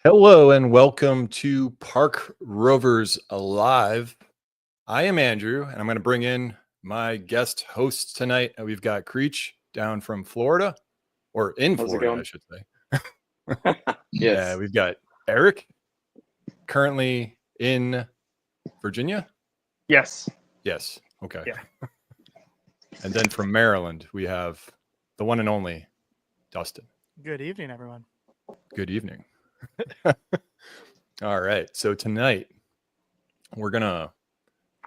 Hello and welcome to Park Rovers Alive. I am Andrew, and I'm going to bring in my guest hosts tonight. We've got Creech down from Florida, or in How's it Florida, going? I should say. Yes. We've got Eric, currently in Virginia. Yes. Yes. Okay. Yeah. And then from Maryland, we have the one and only Dustin. Good evening, everyone. Good evening. All right. So tonight we're going to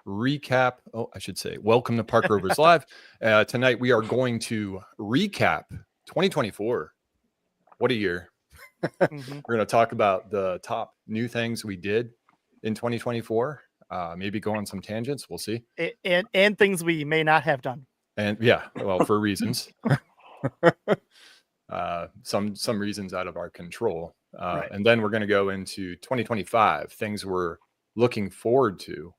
recap. Oh, I should say, welcome to Park Rovers Live. Tonight we are going to recap 2024. What a year. Mhm. We're going to talk about the top new things we did in 2024. Maybe go on some tangents. We'll see. And things we may not have done. And yeah, well, for reasons. Some reasons out of our control. Right. And then we're going to go into 2025, things we're looking forward to.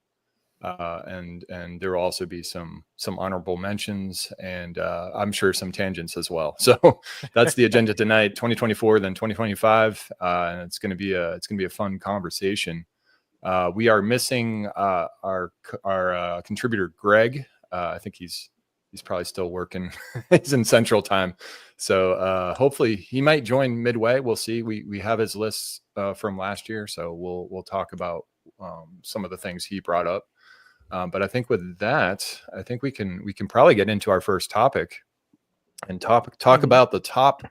And there will also be some honorable mentions and I'm sure some tangents as well. So that's the agenda tonight, 2024, then 2025. And it's going to be a fun conversation. We are missing our contributor, Greg. I think he's probably still working. He's in Central Time. So hopefully he might join midway. We'll see. We have his lists from last year. So we'll talk about some of the things he brought up. But I think with that, I think we can probably get into our first topic and talk about the top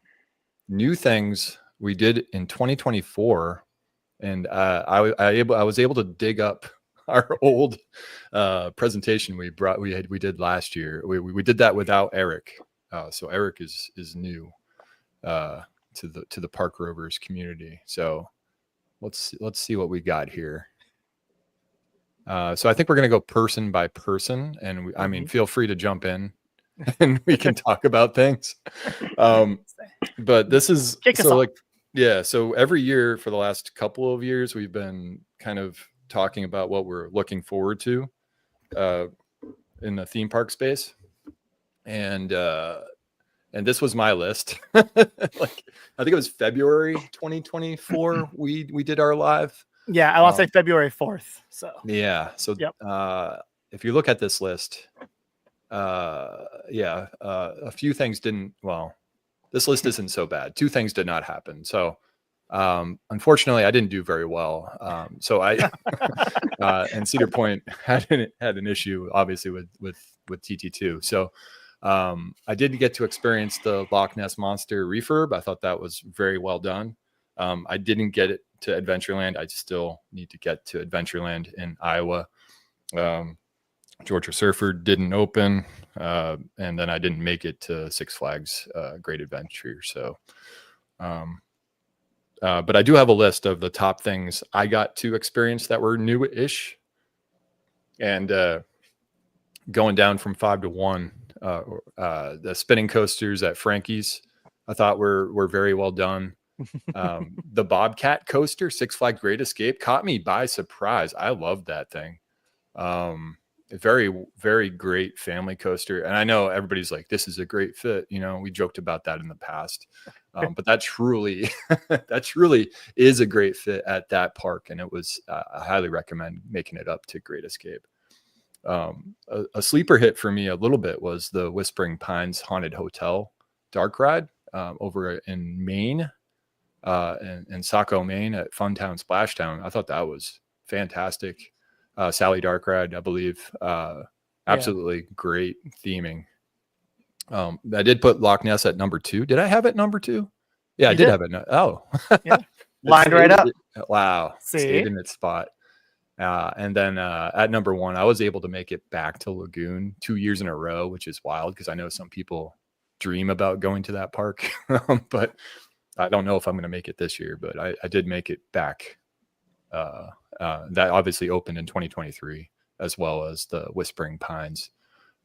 new things we did in 2024. And I was able to dig up our old presentation we did last year. We did that without Eric. So Eric is new to the Park Rovers community. So let's see what we got here. So I think we're going to go person by person, and I mean, feel free to jump in and we can talk about things. But this is so every year for the last couple of years, we've been kind of talking about what we're looking forward to in the theme park space. And this was my list. Like, I think it was February 2024. We did our live. Yeah, I want to say February 4th. So yeah. So if you look at this list, a few things didn't. Well, this list isn't so bad. Two things did not happen. So unfortunately, I didn't do very well. So I and Cedar Point had an issue, obviously, with TT2. So I did get to experience the Loch Ness Monster refurb. I thought that was very well done. I didn't get it to Adventureland. I still need to get to Adventureland in Iowa. Georgia Surfer didn't open, and then I didn't make it to Six Flags Great Adventure. So, but I do have a list of the top things I got to experience that were new-ish, and going down from 5 to 1. The spinning coasters at Frankie's, I thought were very well done. The Bobcat coaster, Six Flags Great Escape, caught me by surprise. I loved that thing. Very, very great family coaster. And I know everybody's like, this is a great fit. You know, we joked about that in the past. But that truly is a great fit at that park. And it was, I highly recommend making it up to Great Escape. A sleeper hit for me a little bit was the Whispering Pines Haunted Hotel dark ride over in Maine. In Saco, Maine at Funtown Splashtown. I thought that was fantastic. Sally Dark Ride, I believe. Absolutely great theming. I did put Loch Ness at number 2. Did I have it number 2? Yeah, I did have it. Oh, yeah. Lined right up. Wow. See? Stayed in its spot. And then at number 1, I was able to make it back to Lagoon 2 years in a row, which is wild because I know some people dream about going to that park. But I don't know if I'm going to make it this year, but I did make it back. That obviously opened in 2023, as well as the Whispering Pines.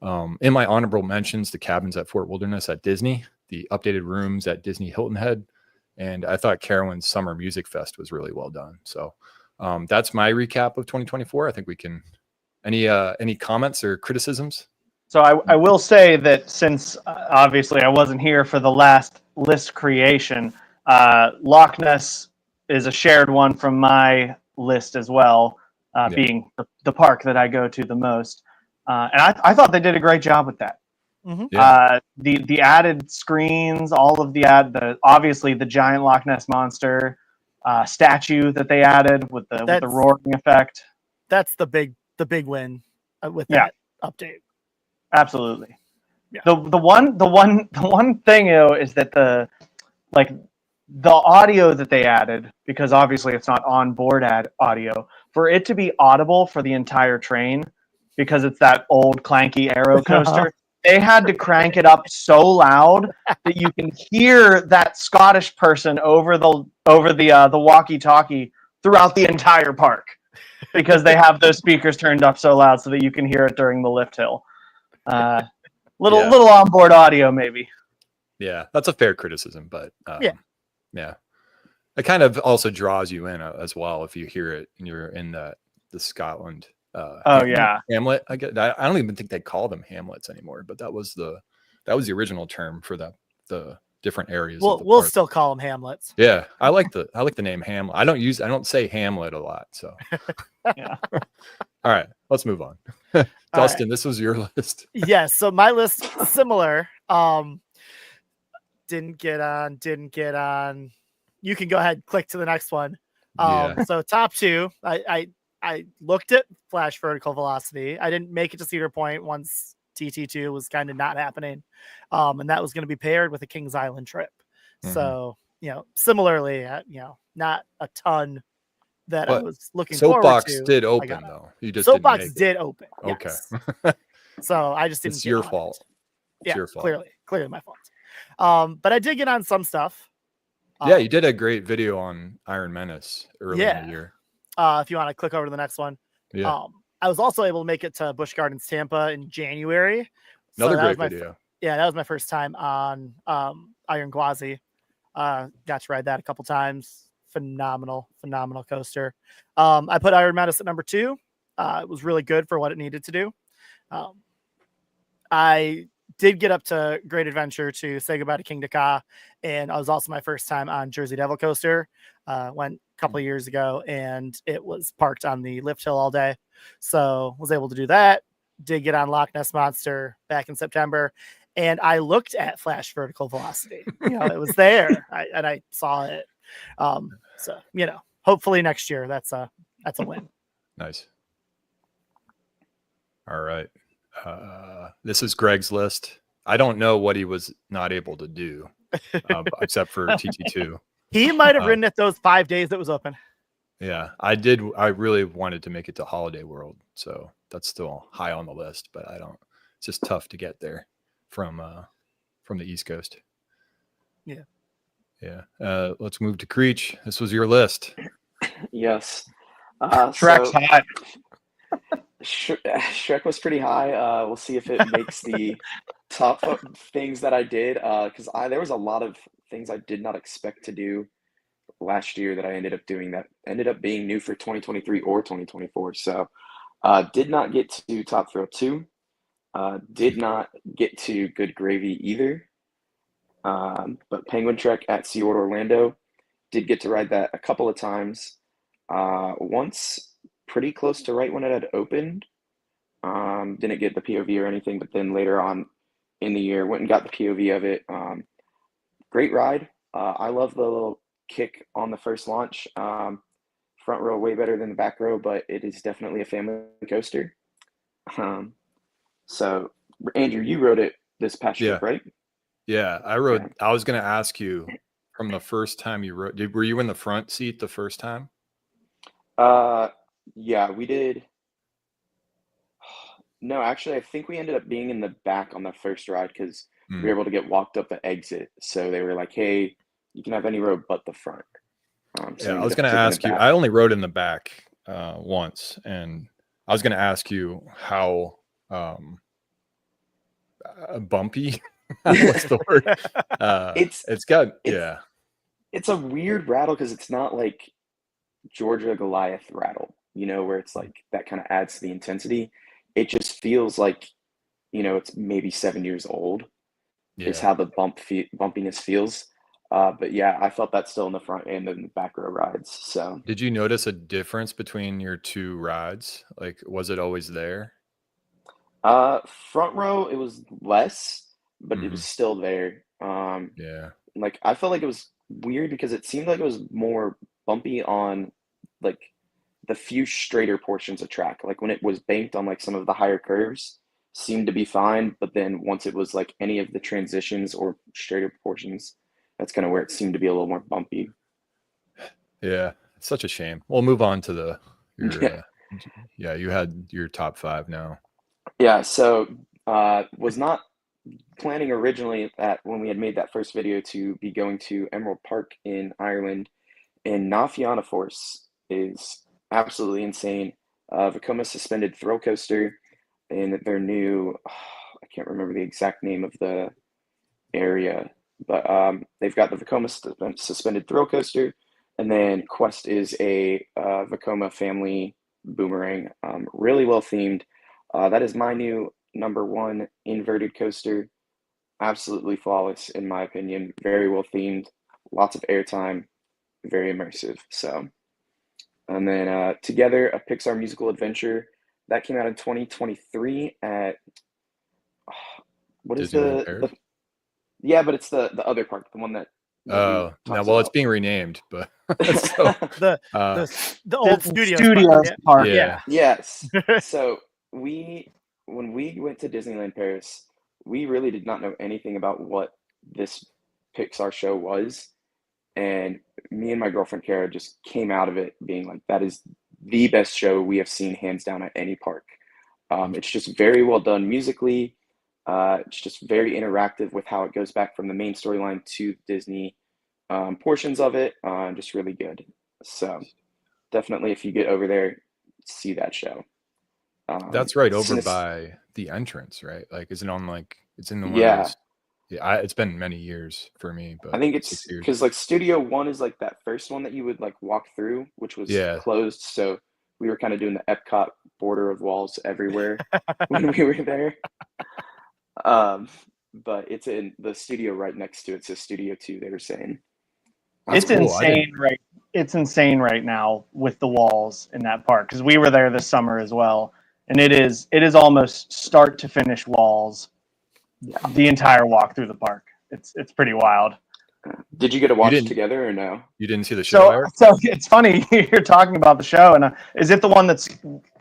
In my honorable mentions, the cabins at Fort Wilderness at Disney, the updated rooms at Disney Hilton Head, and I thought Carowind's Summer Music Fest was really well done. So that's my recap of 2024. I think we can. Any comments or criticisms? So I will say that since obviously I wasn't here for the last list creation, Loch Ness is a shared one from my list as well, being the park that I go to the most. And I thought they did a great job with that. Mm-hmm. Yeah. The added screens, all of the obviously the giant Loch Ness monster statue that they added with the roaring effect. That's the big win with Yeah. that update. Absolutely. Yeah. The one thing is that the audio that they added, because obviously it's not on board audio, for it to be audible for the entire train, because it's that old clanky Aero coaster. They had to crank it up so loud that you can hear that Scottish person over the walkie-talkie throughout the entire park, because they have those speakers turned up so loud so that you can hear it during the lift hill. Little onboard audio maybe. Yeah, that's a fair criticism, but yeah, it kind of also draws you in as well if you hear it and you're in the Scotland. Hamlet. I don't even think they call them hamlets anymore, but that was the original term for the different areas. We'll still call them hamlets. Yeah, I like the name Hamlet. I don't say Hamlet a lot, so yeah. All right, let's move on. Dustin, this was your list. Yes, so my list similar. Didn't get on. You can go ahead and click to the next one. So top two, I looked at Flash Vertical Velocity. I didn't make it to Cedar Point once TT2 was kind of not happening. And that was going to be paired with a Kings Island trip. Mm-hmm. So, similarly, not a ton that I was looking forward to. Soapbox did open though. You just Soapbox did open. Okay. Yes. So I just didn't. It's your fault. It's your fault. Clearly my fault. But I did get on some stuff. Yeah, you did a great video on Iron Menace earlier in the year. If you want to click over to the next one. Yeah. I was also able to make it to Busch Gardens Tampa in January. Another great video. That was my first time on Iron Gwazi. Got to ride that a couple times. Phenomenal coaster. I put Iron Menace at number 2. It was really good for what it needed to do. I did get up to Great Adventure to say goodbye to King Dakar, and it was also my first time on Jersey Devil Coaster. Went a couple of years ago, and it was parked on the lift hill all day, so was able to do that. Did get on Loch Ness Monster back in September, and I looked at Flash Vertical Velocity. It was there, and I saw it. So hopefully next year that's a win. Nice. All right. This is Greg's list. I don't know what he was not able to do, except for TT2. He might have ridden it those 5 days that was open. Yeah, I did. I really wanted to make it to Holiday World, so that's still high on the list. But it's just tough to get there from the East Coast. Yeah. Yeah. Let's move to Creech. This was your list. Yes. Shrek's hot. Shrek was pretty high. We'll see if it makes the top things that I did. Because there was a lot of things I did not expect to do last year that I ended up doing that ended up being new for 2023 or 2024. So did not get to Top Thrill 2. Did not get to Good Gravy either. But Penguin Trek at SeaWorld Orlando, did get to ride that a couple of times. Once pretty close to right when it had opened. Didn't get the POV or anything, but then later on in the year went and got the POV of it. Great ride. I love the little kick on the first launch. Front row way better than the back row, but it is definitely a family coaster. So Andrew, you rode it this past year, right? Yeah, I rode. Yeah. I was going to ask you from the first time you rode. Were you in the front seat the first time? Yeah, we did. No, actually, I think we ended up being in the back on the first ride because we were able to get walked up the exit. So they were like, "Hey, you can have any row but the front." So I was going to ask you. I only rode in the back once, and I was going to ask you how bumpy. What's the word? It's a weird rattle because it's not like Georgia Goliath rattle, where it's like that kind of adds to the intensity. It just feels like, it's maybe 7 years old is how the bumpiness feels. But yeah, I felt that still in the front and in the back row rides. So Did you notice a difference between your two rides? Like, was it always there? front row, it was less, but it was Mhm. still there. Yeah. Like I felt like it was weird because it seemed like it was more bumpy on like the few straighter portions of track. Like when it was banked on like some of the higher curves, seemed to be fine, but then once it was like any of the transitions or straighter portions, that's kind of where it seemed to be a little more bumpy. Yeah. It's such a shame. We'll move on to your Yeah. yeah, you had your top 5 now. Yeah, so was not planning originally that when we had made that first video to be going to Emerald Park in Ireland, and Nafiana Force is absolutely insane. Vekoma suspended thrill coaster in their new, I can't remember the exact name of the area, but they've got the Vekoma suspended thrill coaster, and then Quest is a Vekoma family boomerang, really well themed. That is my new #1 inverted coaster. Absolutely flawless in my opinion. Very well themed, lots of airtime, very immersive. So, and then Together, a Pixar musical adventure that came out in 2023 at what is Disneyland the Paris? yeah, but it's the other park, the one that nobody Oh, no, talks well, it's about. being renamed, but so The uh the old The studios. studios Yeah. park. yeah. Yes. So when we went to Disneyland Paris, we really did not know anything about what this Pixar show was. And me and my girlfriend Kara just came out of it being like, that is the best show we have seen hands down at any park. It's just very well done musically. It's just very interactive with how it goes back from the main storyline to Disney portions of it. Just really good. So definitely, if you get over there, see that show. That's right over Sinis- by the entrance, right? Like, is it on like it's in one of yeah, those? Yeah, it's been many years for me, I but think 6 it's years. because like Studio One is like that first one that you would like walk through, which was Yeah. closed. So we were kind of doing the Epcot border of walls everywhere when we were there. Um, but it's in the studio right next to it. So Studio Two, they were saying. That's It's cool. I didn't. insane, right? It's insane right now with the walls in that park because we were there this summer as well, and it is almost start to finish walls Yeah. the entire walk through the park. It's pretty wild. Did you get to You watch didn't together or no? you didn't see the show, So Eric? so it's funny you're talking about the show, and is it the one that's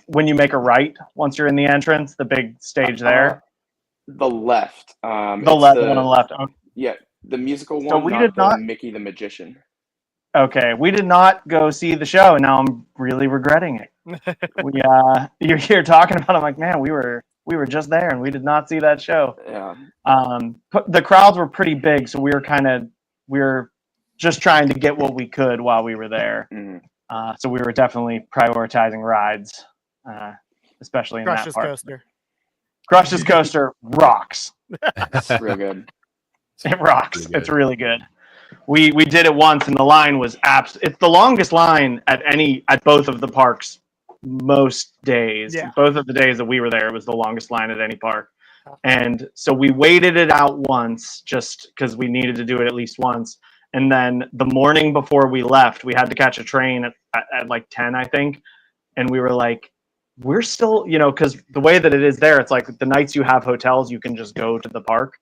when you make a right once you're in the entrance, the big stage Uh, there, the left. the It's one on the left? Okay. yeah, the musical So one, we not did the not. Mickey the Magician. Okay, we did not go see the show, and now I'm really regretting it. We you're here talking about. I'm like, man, we were just there, and we did not see that show. Yeah. The crowds were pretty big, so we were just trying to get what we could while we were there. Mhm. So we were definitely prioritizing rides, especially in that Crush's part. coaster. Crush's coaster rocks. It's real good. It rocks. Pretty It's good. really good. We did it once, and the line was it's the longest line at both of the parks most days. Yeah. Both of the days that we were there, it was the longest line at any park. And so we waited it out once just because we needed to do it at least once. And then the morning before we left, we had to catch a train at like 10, I think. And we were like, we're still, because the way that it is there, it's like the nights you have hotels, you can just go to the park.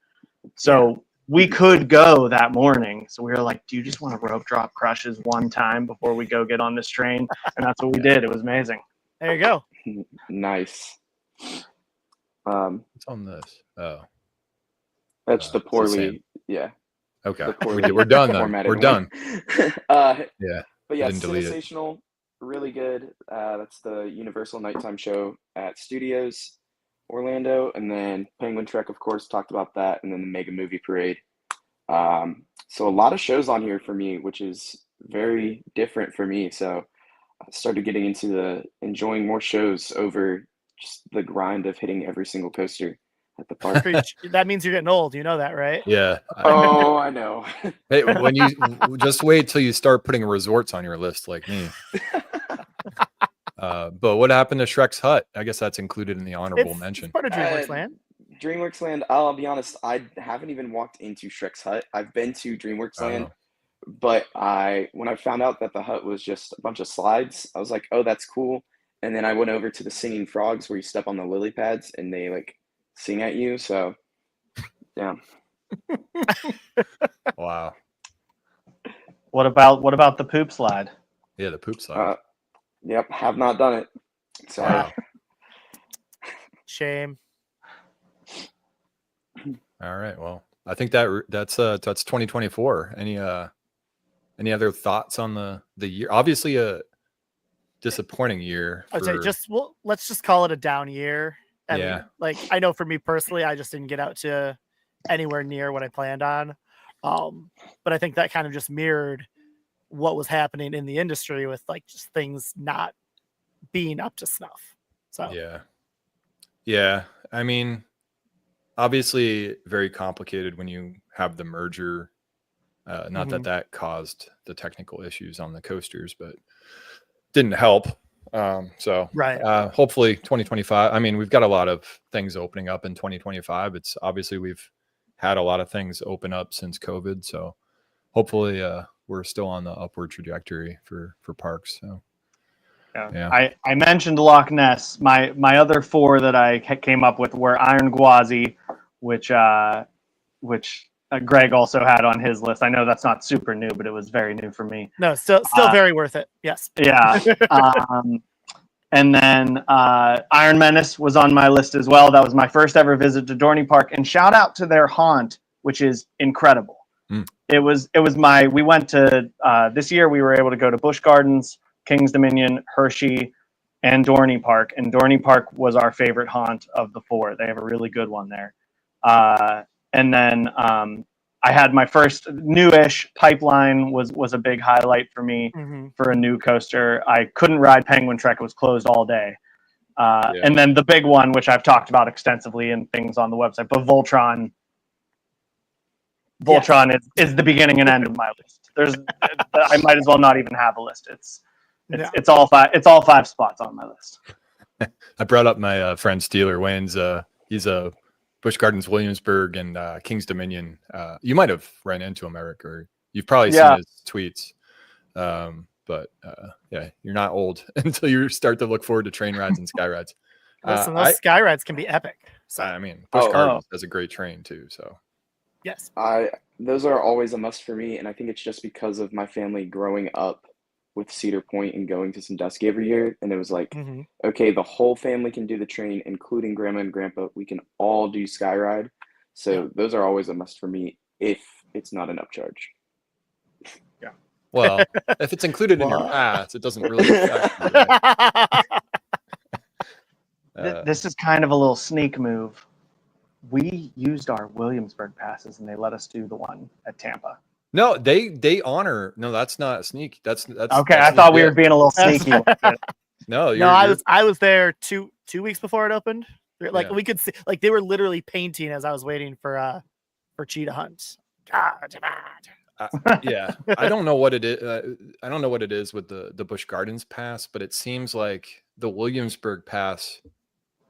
So we could go that morning. So we were like, do you just want to rope drop Crushes one time before we go get on this train? And that's what we did. It was amazing. There you go. Nice. What's on this? Oh, That's the it's the poorly, same. yeah. Okay. The poorly We're done then. formatted We're done. one. Yeah. But I yeah, didn't delete it. Sensational, really good. That's the Universal nighttime show at Studios Orlando, and then Penguin Trek, of course, talked about that, and then the Mega Movie Parade. So a lot of shows on here for me, which is very different for me. So I started getting into enjoying more shows over just the grind of hitting every single coaster at the park. Preach. That means you're getting old. You know that, right? Yeah. Oh, I know. Hey, when you just wait till you start putting resorts on your list like me. But what happened to Shrek's Hut? I guess that's included in the honorable mention. It's part of DreamWorks Land. DreamWorks Land, I'll be honest, I haven't even walked into Shrek's Hut. I've been to DreamWorks Land, But when I found out that the hut was just a bunch of slides, I was like, oh, that's cool. And then I went over to the singing frogs where you step on the lily pads and they like sing at you. So yeah. Wow. What about the poop slide? Yeah, the poop slide. Yep, have not done it. Sorry. Wow. Shame. All right. Well, I think that's 2024. Any other thoughts on the year? Obviously a disappointing year. I'd say let's just call it a down year. I mean, like, I know for me personally, I just didn't get out to anywhere near what I planned on. But I think that kind of just mirrored what was happening in the industry with like just things not being up to snuff. So yeah. I mean, obviously very complicated when you have the merger. Not that caused the technical issues on the coasters, but didn't help. Right. Hopefully 2025. I mean, we've got a lot of things opening up in 2025. It's obviously we've had a lot of things open up since COVID. So hopefully we're still on the upward trajectory for parks. So yeah. I mentioned Loch Ness. My other 4 that I came up with were Iron Gwazi, which Greg also had on his list. I know that's not super new, but it was very new for me. No, still very worth it. Yes. Yeah. And then Iron Menace was on my list as well. That was my first ever visit to Dorney Park. And shout out to their haunt, which is incredible. It was we went to this year we were able to go to Busch Gardens, King's Dominion, Hershey, and Dorney Park. And Dorney Park was our favorite haunt of the 4. They have a really good one there. And then I had my first newish Pipeline was a big highlight for me for a new coaster. I couldn't ride Penguin Trek. It was closed all day. And then the big one, which I've talked about extensively in things on the website, but Voltron is the beginning and end of my list. I might as well not even have a list. It's all 5 spots on my list. I brought up my friend Steeler Wayne's. He's a Busch Gardens, Williamsburg, and King's Dominion. You might have ran into him, Eric, or you've probably seen his tweets. But you're not old until you start to look forward to train rides and sky rides. Listen, those sky rides can be epic. So I mean, Busch Gardens has a great train too. So yes, those are always a must for me, and I think it's just because of my family growing up with Cedar Point and going to Sandusky every year, and it was like, okay, the whole family can do the train, including grandma and grandpa. We can all do skyride. So those are always a must for me if it's not an upcharge. Yeah. Well, if it's included in your pass, it doesn't really affect you. This is kind of a little sneak move. We used our Williamsburg passes, and they let us do the one at Tampa. No, they honor. No, that's not a sneak. That's okay. I thought we were being a little sneaky. No, I was there two weeks before it opened. Like we could see, like they were literally painting as I was waiting for cheetah hunts. Yeah, I don't know what it is. I don't know what it is with the Busch Gardens pass, but it seems like the Williamsburg pass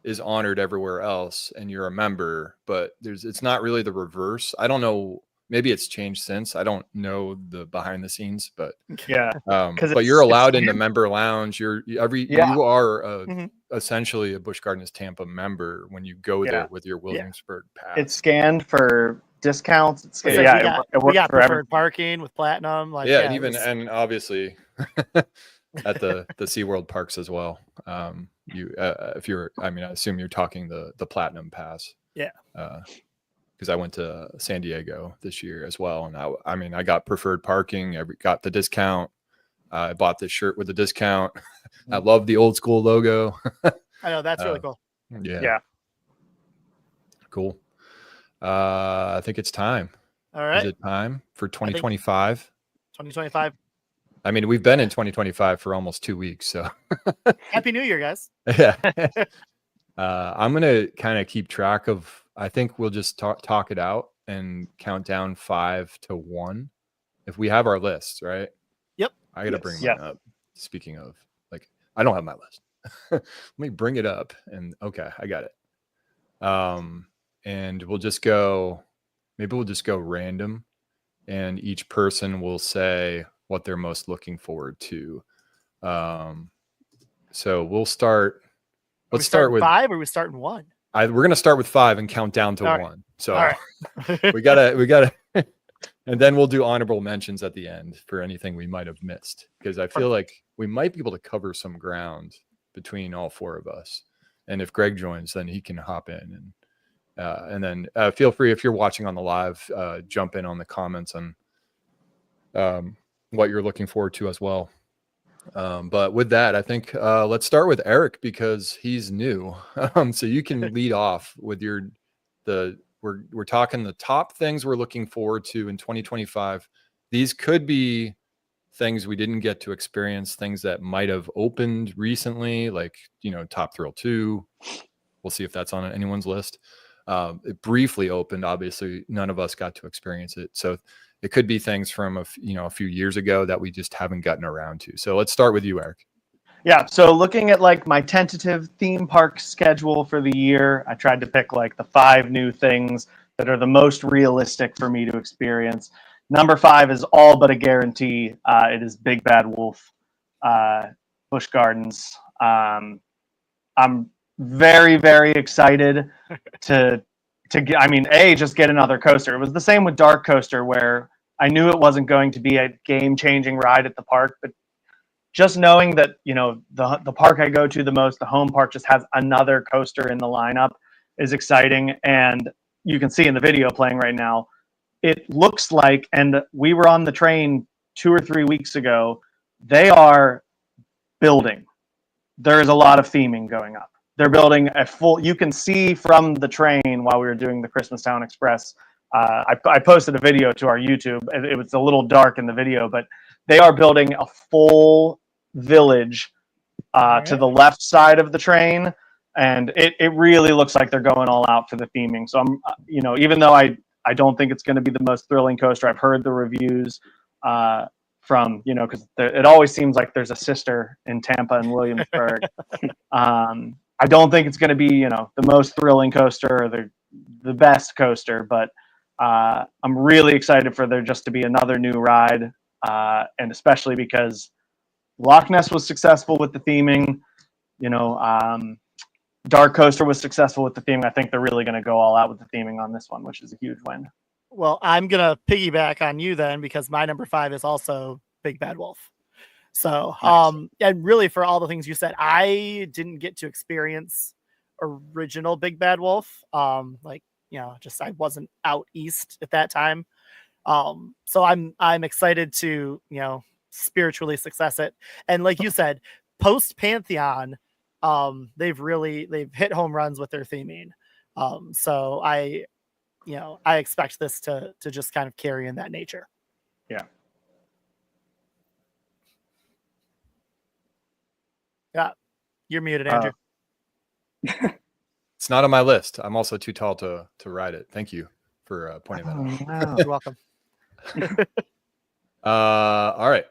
is honored everywhere else, and you're a member. But it's not really the reverse. I don't know. Maybe it's changed since. I don't know the behind the scenes, but but you're allowed in the member lounge. You are essentially a Busch Gardens Tampa member when you go there with your Williamsburg pass. It's scanned for discounts. We got preferred parking with platinum. Like and obviously at the SeaWorld parks as well. I assume you're talking the platinum pass. Yeah. Because I went to San Diego this year as well. And I got preferred parking. I got the discount. I bought this shirt with the discount. I love the old school logo. I know, that's really cool. Yeah. Cool. I think it's time. All right. Is it time for 2025? 2025. I mean, we've been in 2025 for almost 2 weeks. So Happy New Year, guys. Yeah. I'm going to kind of keep track of, I think we'll just talk it out and count down 5 to 1 if we have our lists, right? Yep. I got to bring mine up. Speaking of, I don't have my list. Let me bring it up. And okay, I got it. And we'll just go random and each person will say what they're most looking forward to. So we'll start. Let's start with 5 or we starting 1? we're going to start with 5 and count down to All right. 1. So All right. we gotta, and then we'll do honorable mentions at the end for anything we might have missed, because I feel like we might be able to cover some ground between all 4 of us. And if Greg joins, then he can hop in, and then feel free, if you're watching on the live, jump in on the comments on what you're looking forward to as well. But with that, I think let's start with Eric, because he's new. So you can lead off with we're talking the top things we're looking forward to in 2025. These could be things we didn't get to experience, things that might have opened recently, like, Top Thrill 2. We'll see if that's on anyone's list. It briefly opened. Obviously, none of us got to experience it. So it could be things from a few years ago that we just haven't gotten around to. So let's start with you, Eric. Yeah, so looking at like my tentative theme park schedule for the year, I tried to pick like the 5 new things that are the most realistic for me to experience. Number 5 is all but a guarantee. It is Big Bad Wolf, Busch Gardens. I'm very, very excited to get, just get another coaster. It was the same with Dark Coaster, where I knew it wasn't going to be a game-changing ride at the park, but just knowing that, the park I go to the most, the home park, just has another coaster in the lineup is exciting. And you can see in the video playing right now, it looks like, and we were on the train 2 or 3 weeks ago, they are building. There is a lot of theming going up. They're building you can see from the train while we were doing the Christmastown Express. I posted a video to our YouTube. It was a little dark in the video, but they are building a full village to the left side of the train, and it really looks like they're going all out for the theming. So I'm, even though I don't think it's going to be the most thrilling coaster, I've heard the reviews from, because it always seems like there's a sister in Tampa and Williamsburg. I don't think it's going to be, the most thrilling coaster or the best coaster, but I'm really excited for there just to be another new ride, and especially because Loch Ness was successful with the theming, Dark Coaster was successful with the theming. I think they're really going to go all out with the theming on this one, which is a huge win. Well, I'm going to piggyback on you then, because my number 5 is also Big Bad Wolf. So, and really for all the things you said, I didn't get to experience original Big Bad Wolf. Just I wasn't out east at that time. So I'm excited to, spiritually success it. And like you said, post Pantheon, they've hit home runs with their theming. So I expect this to just kind of carry in that nature. Yeah. Yeah. You're muted, Andrew. It's not on my list. I'm also too tall to ride it. Thank you for pointing that out. Wow. You're welcome. All right.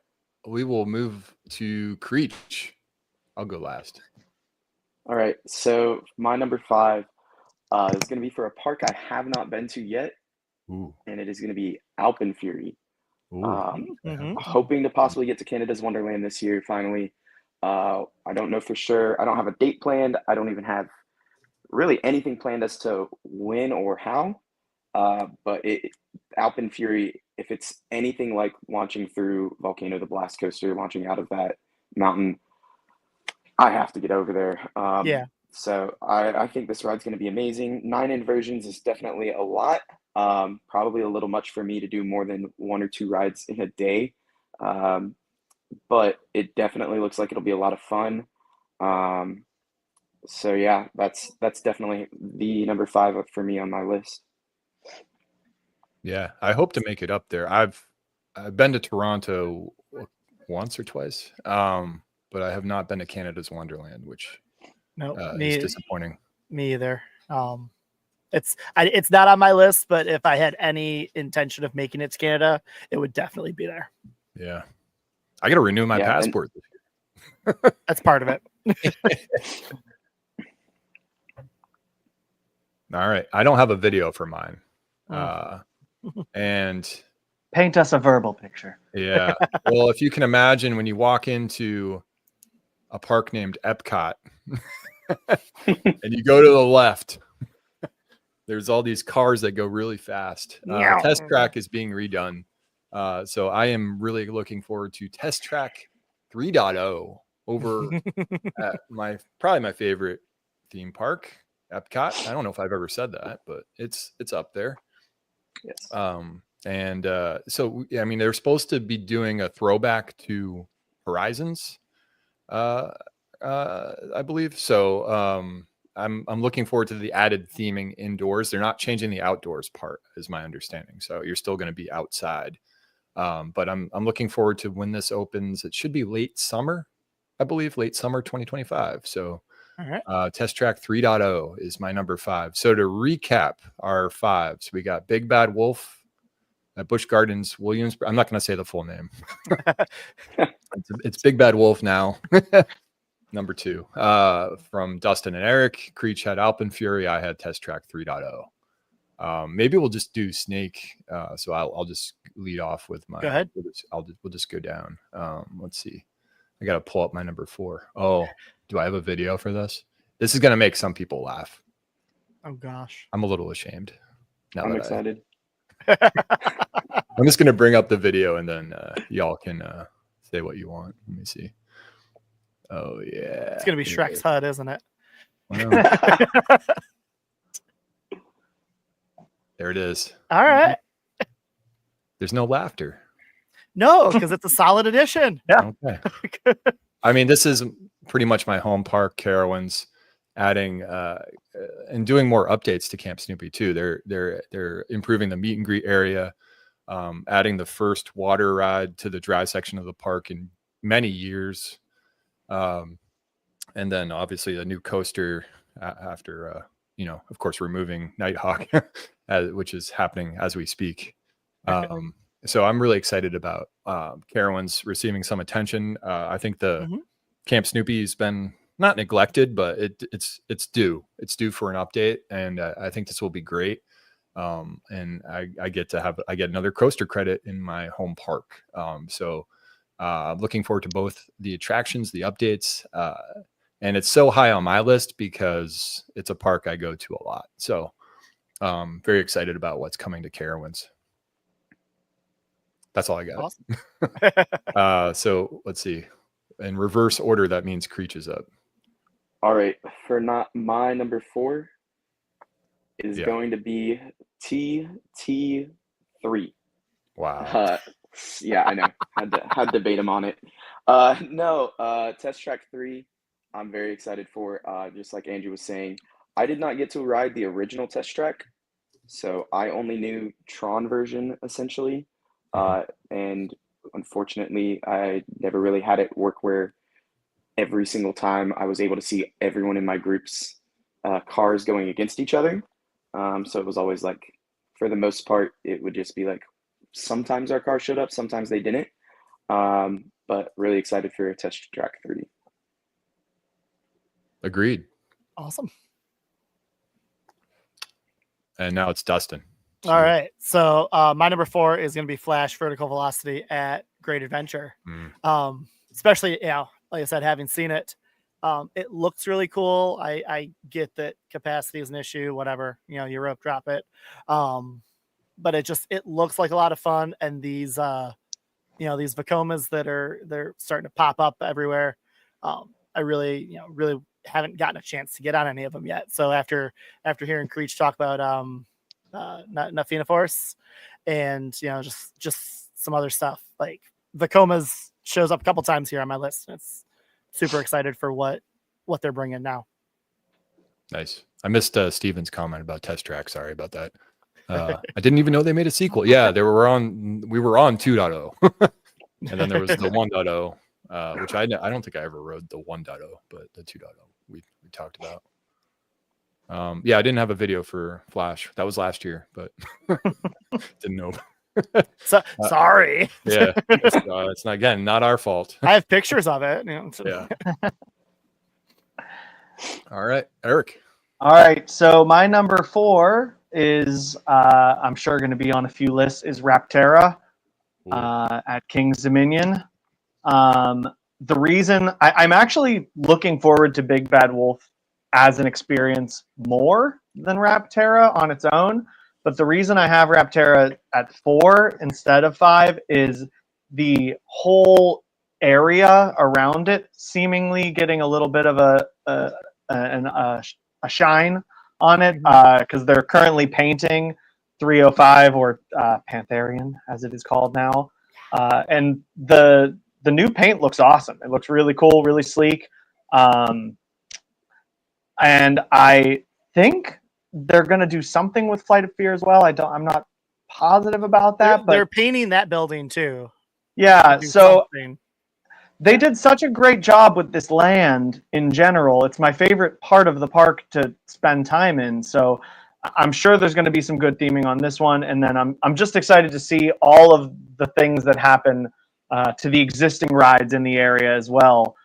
We will move to Creech. I'll go last. All right. So my number 5 is going to be for a park I have not been to yet. Ooh. And it is going to be Alpenfury. Mm-hmm. Hoping to possibly get to Canada's Wonderland this year, finally. I don't know for sure. I don't have a date planned. I don't even have really anything planned as to when or how. But Alpenfury, if it's anything like launching through Volcano the Blast Coaster, launching out of that mountain, I have to get over there. Yeah. So I think this ride's going to be amazing. 9 inversions is definitely a lot. Probably a little much for me to do more than 1 or 2 rides in a day. But it definitely looks like it'll be a lot of fun. So yeah, that's definitely the number 5 for me on my list. Yeah, I hope to make it up there. I've been to Toronto once or twice, but I have not been to Canada's Wonderland, which is disappointing. Me either. It's not on my list, but if I had any intention of making it to Canada, it would definitely be there. Yeah, I got to renew my passport this year. That's part of it. All right, I don't have a video for mine. And Paint us a verbal picture. Yeah. Well, if you can imagine when you walk into a park named Epcot and you go to the left, there's all these cars that go really fast. Test Track is being redone. So I am really looking forward to Test Track 3.0 over at probably my favorite theme park, Epcot. I don't know if I've ever said that, but it's up there. Yes. So I mean, they're supposed to be doing a throwback to Horizons, I believe. So I'm looking forward to the added theming indoors. They're not changing the outdoors part, is my understanding. So you're still going to be outside. But I'm looking forward to when this opens. It should be late summer, I believe, late summer 2025. So All right. Test Track 3.0 is my number 5. So to recap our 5s, we got Big Bad Wolf at Busch Gardens, Williams. I'm not going to say the full name. It's Big Bad Wolf now. Number 2, from Dustin and Eric. Creech had Alpenfury. I had Test Track 3.0. Maybe we'll just do Snake. So I'll just lead off with my. Go ahead. We'll just go down. Let's see. I got to pull up my number 4. Oh, do I have a video for this? This is going to make some people laugh. Oh gosh. I'm a little ashamed. I'm excited. I'm just going to bring up the video and then y'all can say what you want. Let me see. Oh yeah. It's gonna be Shrek's HUD, isn't it? Well, there it is. All right. There's no laughter. No, because it's a solid edition. Yeah. Okay. I mean, this is pretty much my home park, Carowinds, adding and doing more updates to Camp Snoopy too. They're improving the meet and greet area, adding the first water ride to the dry section of the park in many years. And then obviously a new coaster after, of course, removing Nighthawk, which is happening as we speak. So I'm really excited about Carowinds receiving some attention. I think the Camp Snoopy's been not neglected, but it's due. It's due for an update, and I think this will be great. And I get another coaster credit in my home park. So I'm looking forward to both the attractions, the updates, and it's so high on my list because it's a park I go to a lot. So very excited about what's coming to Carowinds. That's all I got. Awesome. So let's see. In reverse order, that means Creech is up. All right. For my number 4 is going to be TT3. Wow. Yeah, I know. Had to debate him on it. No, Test Track 3, I'm very excited for. Just like Andrew was saying, I did not get to ride the original Test Track, so I only knew Tron version essentially. And unfortunately, I never really had it work where every single time I was able to see everyone in my group's cars going against each other. So it was always like, for the most part, it would just be like, sometimes our car showed up, sometimes they didn't. But really excited for Test Track 3. Agreed. Awesome. And now it's Dustin. All right. So my number 4 is going to be Flash Vertical Velocity at Great Adventure. Especially, like I said, having seen it, it looks really cool. I get that capacity is an issue, whatever, you rope drop it. But it looks like a lot of fun. And these, these Vacomas they're starting to pop up everywhere. I really haven't gotten a chance to get on any of them yet. So after hearing Creech talk about Nafina Force and just some other stuff, like Vacomas shows up a couple times here on my list. It's super excited for what they're bringing now. Nice. I missed Steven's comment about Test Track. Sorry about that. I didn't even know they made a sequel. Yeah, we were on 2.0 and then there was the 1.0, which I don't think I ever rode the 1.0, but the 2.0 we talked about. I didn't have a video for Flash. That was last year, but didn't know. So sorry. Yeah, it's not our fault. I have pictures of it. Yeah. All right, Eric. All right, so my number 4 is I'm sure going to be on a few lists, is Rapterra at King's Dominion. The reason I'm actually looking forward to Big Bad Wolf as an experience more than Rapterra on its own. But the reason I have Rapterra at 4 instead of 5 is the whole area around it seemingly getting a little bit of a shine on it, because they're currently painting 305, or Pantherian as it is called now, and the new paint looks awesome. It looks really cool, really sleek, and I think they're going to do something with Flight of Fear as well. I'm not positive about that, but they're painting that building too. Yeah, so Something. they did such a great job with this land in general. It's my favorite part of the park to spend time in. So I'm sure there's going to be some good theming on this one, and then I'm just excited to see all of the things that happen to the existing rides in the area as well.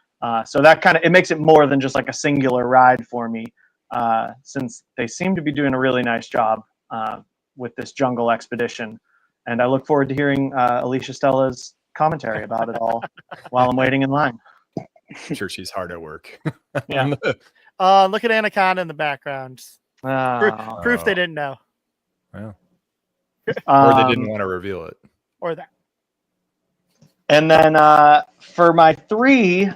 So that it makes it more than just like a singular ride for me, since they seem to be doing a really nice job with this jungle expedition. And I look forward to hearing Alicia Stella's commentary about it all while I'm waiting in line. I'm sure she's hard at work. Yeah. Look at Anaconda in the background. Oh. Proof they didn't know. Well, or they didn't Um, want to reveal it. Or that. And then for my 3,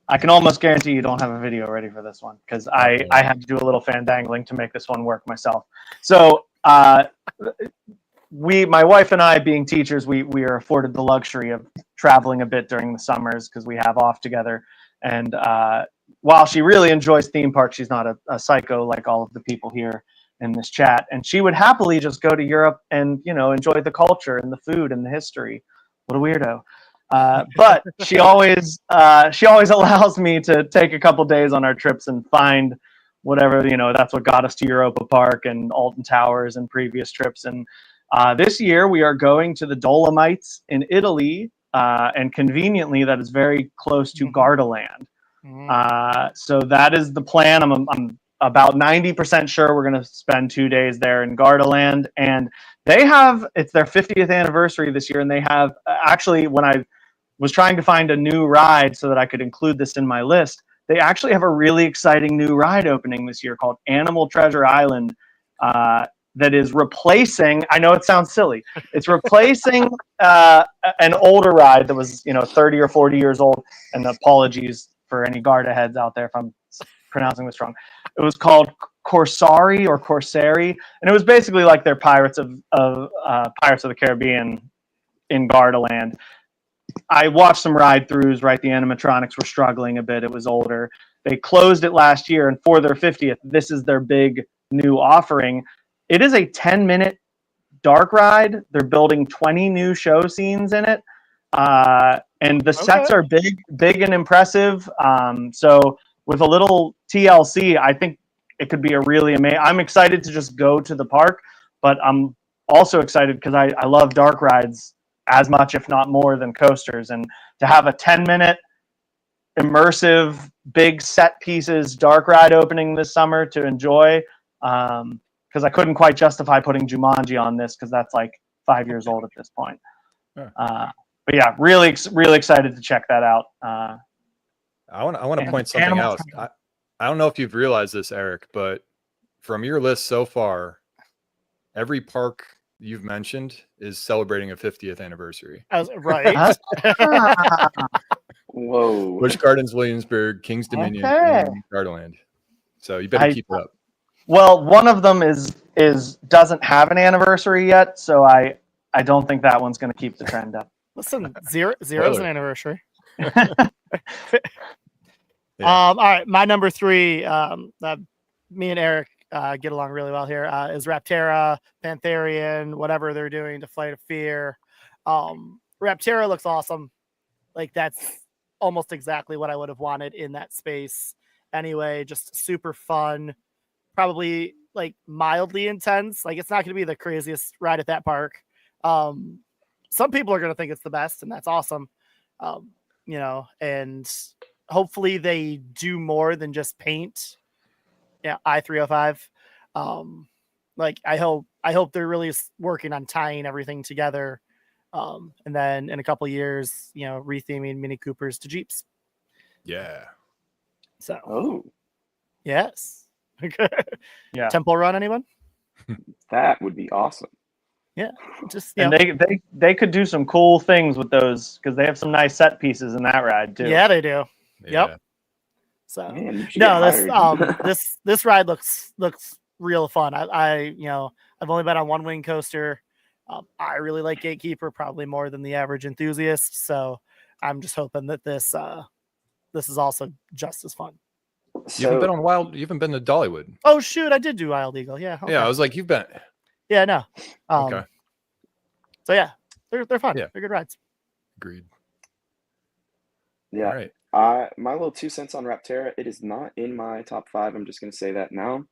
I can almost guarantee you don't have a video ready for this one, because I had to do a little fandangling to make this one work myself. So my wife and I, being teachers, we are afforded the luxury of traveling a bit during the summers because we have off together. And while she really enjoys theme parks, she's not a psycho like all of the people here in this chat. And she would happily just go to Europe and, enjoy the culture and the food and the history. What a weirdo. But she always allows me to take a couple days on our trips and find whatever, that's what got us to Europa Park and Alton Towers and previous trips. And this year we are going to the Dolomites in Italy, and conveniently that is very close to Gardaland. So that is the plan. I'm about 90% sure we're going to spend 2 days there in Gardaland, and it's their 50th anniversary this year, and they have actually, when I was trying to find a new ride so that I could include this in my list, they actually have a really exciting new ride opening this year called Animal Treasure Island, that is replacing, I know it sounds silly, it's replacing an older ride that was 30 or 40 years old, and apologies for any Garda heads out there if I'm pronouncing this wrong. It was called Corsari or Corsari, and it was basically like their Pirates of the Caribbean in Gardaland. I watched some ride-throughs, right? The animatronics were struggling a bit. It was older. They closed it last year, and for their 50th, this is their big new offering. It is a 10-minute dark ride. They're building 20 new show scenes in it. And the sets are big and impressive. So with a little TLC, I think it could be a really amazing. I'm excited to just go to the park, but I'm also excited because I love dark rides as much, if not more, than coasters. And to have a 10-minute immersive, big set pieces dark ride opening this summer to enjoy, because I couldn't quite justify putting Jumanji on this because that's like 5 years old at this point. But yeah, really excited to check that out. I want to point something out. I don't know if you've realized this, Eric, but from your list so far, every park you've mentioned is celebrating a 50th anniversary. Right. Whoa. Busch Gardens, Williamsburg, King's Dominion, and Gardaland. So you better keep it up. Well, one of them doesn't have an anniversary yet, so I don't think that one's going to keep the trend up. Listen, zero's an anniversary. All right, my number 3. Me and Eric get along really well here. Is Rapterra, Pantherian, whatever they're doing to Flight of Fear. Rapterra looks awesome. Like, that's almost exactly what I would have wanted in that space. Anyway, just super fun. Probably like mildly intense. Like, it's not going to be the craziest ride at that park. Some people are going to think it's the best, and that's awesome. And hopefully they do more than just paint. Yeah, I-305. I hope they're really working on tying everything together And then in a couple years, retheming Mini Coopers to Jeeps. Yeah. So, Oh, yes. Yeah. Temple Run, anyone? that would be awesome. Yeah. Just, And they could do some cool things with those because they have some nice set pieces in that ride too. Yeah, they do. Yeah. Yep. So Man, you should no, get this hired. this ride looks real fun. I've only been on one wing coaster. I really like Gatekeeper probably more than the average enthusiast. So I'm just hoping that this is also just as fun. You haven't been So on Wild. You haven't been to Dollywood. Oh shoot, I did do Wild Eagle. Yeah. Okay. Yeah, I was like, you've been. Yeah. No. Okay. So yeah, they're fun. Yeah. They're good rides. Agreed. yeah, All right. my little 2 cents on Raptera, it is not in my top 5. I'm just gonna say that now.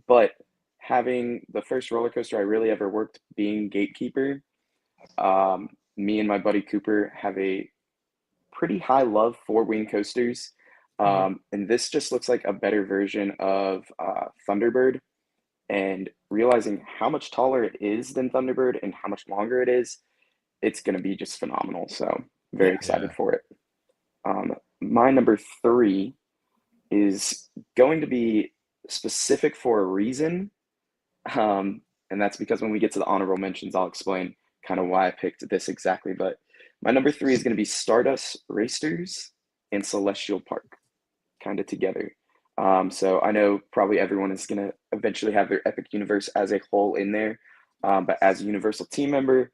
But having the first roller coaster I really ever worked being Gatekeeper, me and my buddy Cooper have a pretty high love for wing coasters. And this just looks like a better version of Thunderbird. And realizing how much taller it is than Thunderbird and how much longer it is, it's going to be just phenomenal. So very excited Yeah. for it. My number 3 is going to be specific for a reason. And that's because when we get to the honorable mentions, I'll explain kind of why I picked this exactly. But my number 3 is going to be Stardust Racers and Celestial Park, kind of together. So I know probably everyone is going to eventually have their Epic Universe as a whole in there. But as a Universal team member,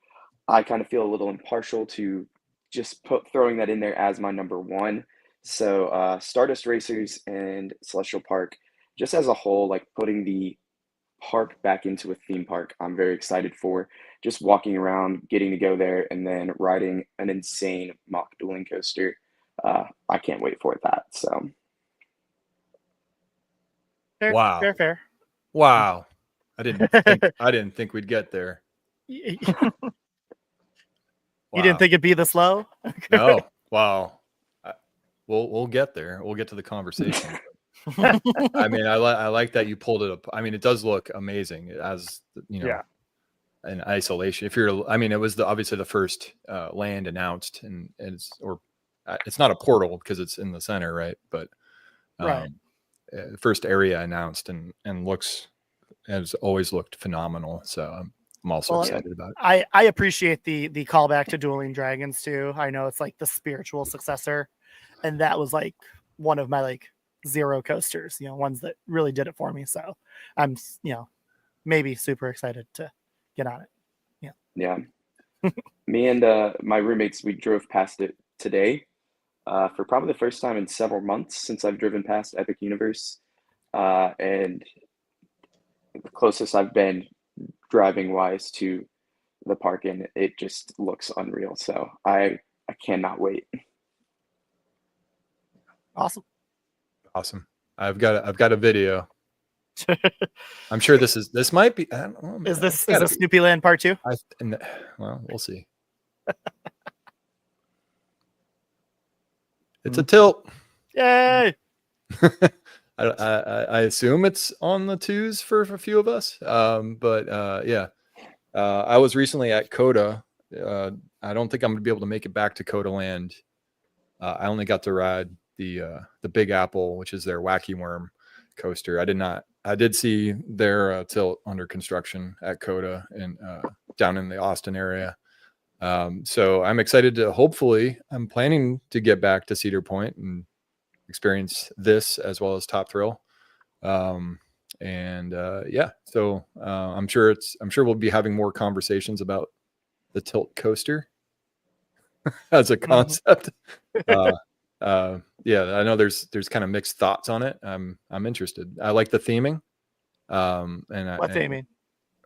I kind of feel a little impartial to just throwing that in there as my number 1. So Stardust Racers and Celestial Park, just as a whole, like putting the park back into a theme park, I'm very excited for. Just walking around, getting to go there, and then riding an insane mock dueling coaster. I can't wait for that. So Fair, Wow. fair. Wow. I didn't think we'd get there. You Wow. didn't think it'd be this low? No. Wow. We'll get there. We'll get to the conversation. I mean, I like that you pulled it up. I mean, it does look amazing as Yeah. in isolation. It was obviously the first land announced, and it's not a portal because it's in the center, right? But Right. First area announced and has always looked phenomenal. So I'm also excited about it. I appreciate the callback to Dueling Dragons too. I know it's like the spiritual successor, and that was like one of my like zero coasters, ones that really did it for me. So I'm, maybe super excited to get on it. yeah, me and my roommates, we drove past it today for probably the first time in several months since I've driven past Epic Universe, and the closest I've been driving wise to the park, and it just looks unreal. So I cannot wait. Awesome. I've got a video. I'm sure this might be. I don't know, Is this Snoopy Land Part 2? Well, we'll see. It's a tilt. Yay! I assume it's on the 2s for a few of us. But yeah, I was recently at Coda. I don't think I'm gonna be able to make it back to Coda Land. I only got to ride the Big Apple, which is their Wacky Worm coaster. I did see their tilt under construction at Coda and down in the Austin area. So I'm excited to I'm planning to get back to Cedar Point and experience this as well as Top Thrill. Yeah, so I'm sure we'll be having more conversations about the tilt coaster as a concept. Yeah, I know there's kind of mixed thoughts on it. I'm interested. I like the theming. What theming?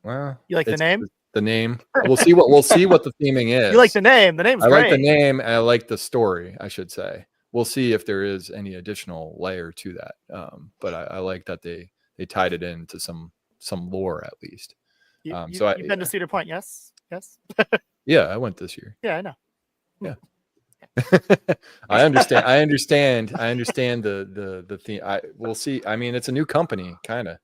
Well, you like the name? The name. We'll see what the theming is. You like the name? The name's I great. like the name. And I like the story, I should say. We'll see if there is any additional layer to that. But I like that they tied it into some lore at least. You've You've been to Cedar Point, yes? Yeah, I went this year. Yeah, I know. Yeah. I understand the theme. We'll see. I mean, it's a new company, kind of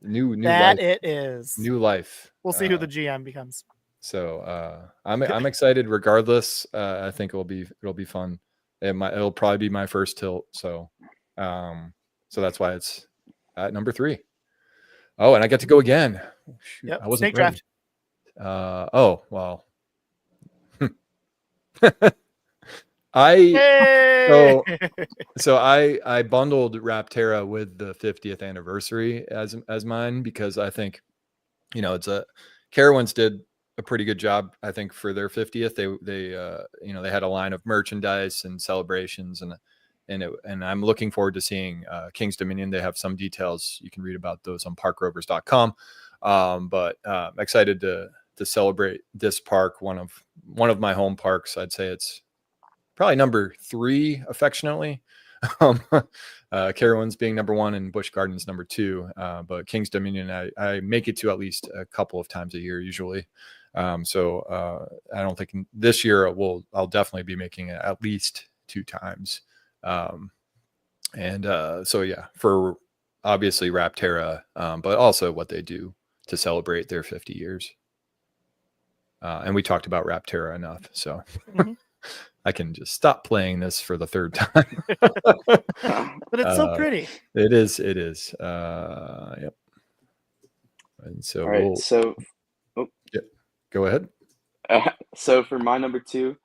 new that life, it is new life. We'll see who the GM becomes. So I'm excited regardless. I think it'll be fun. It'll probably be my first tilt. So that's why it's at number 3. Oh, and I get to go again. Shoot, Yep. I wasn't Snake ready. draft. Oh well. I Hey! so I bundled Rapterra with the 50th anniversary as mine, because I think, it's Carowinds did a pretty good job, I think, for their 50th. They had a line of merchandise and celebrations, and I'm looking forward to seeing King's Dominion. They have some details. You can read about those on parkrovers.com. But excited to celebrate this park, one of my home parks. I'd say it's probably number 3 affectionately. Carowinds being number 1 and Busch Gardens number 2. But King's Dominion, I make it to at least a couple of times a year usually. So I don't think this year I'll definitely be making it at least 2 times. So yeah, for obviously Rapterra, but also what they do to celebrate their 50 years. And we talked about Rapterra enough, so I can just stop playing this for the 3rd time. But it's so pretty. It is. Yep. And so All right. So, go ahead. So for my number 2,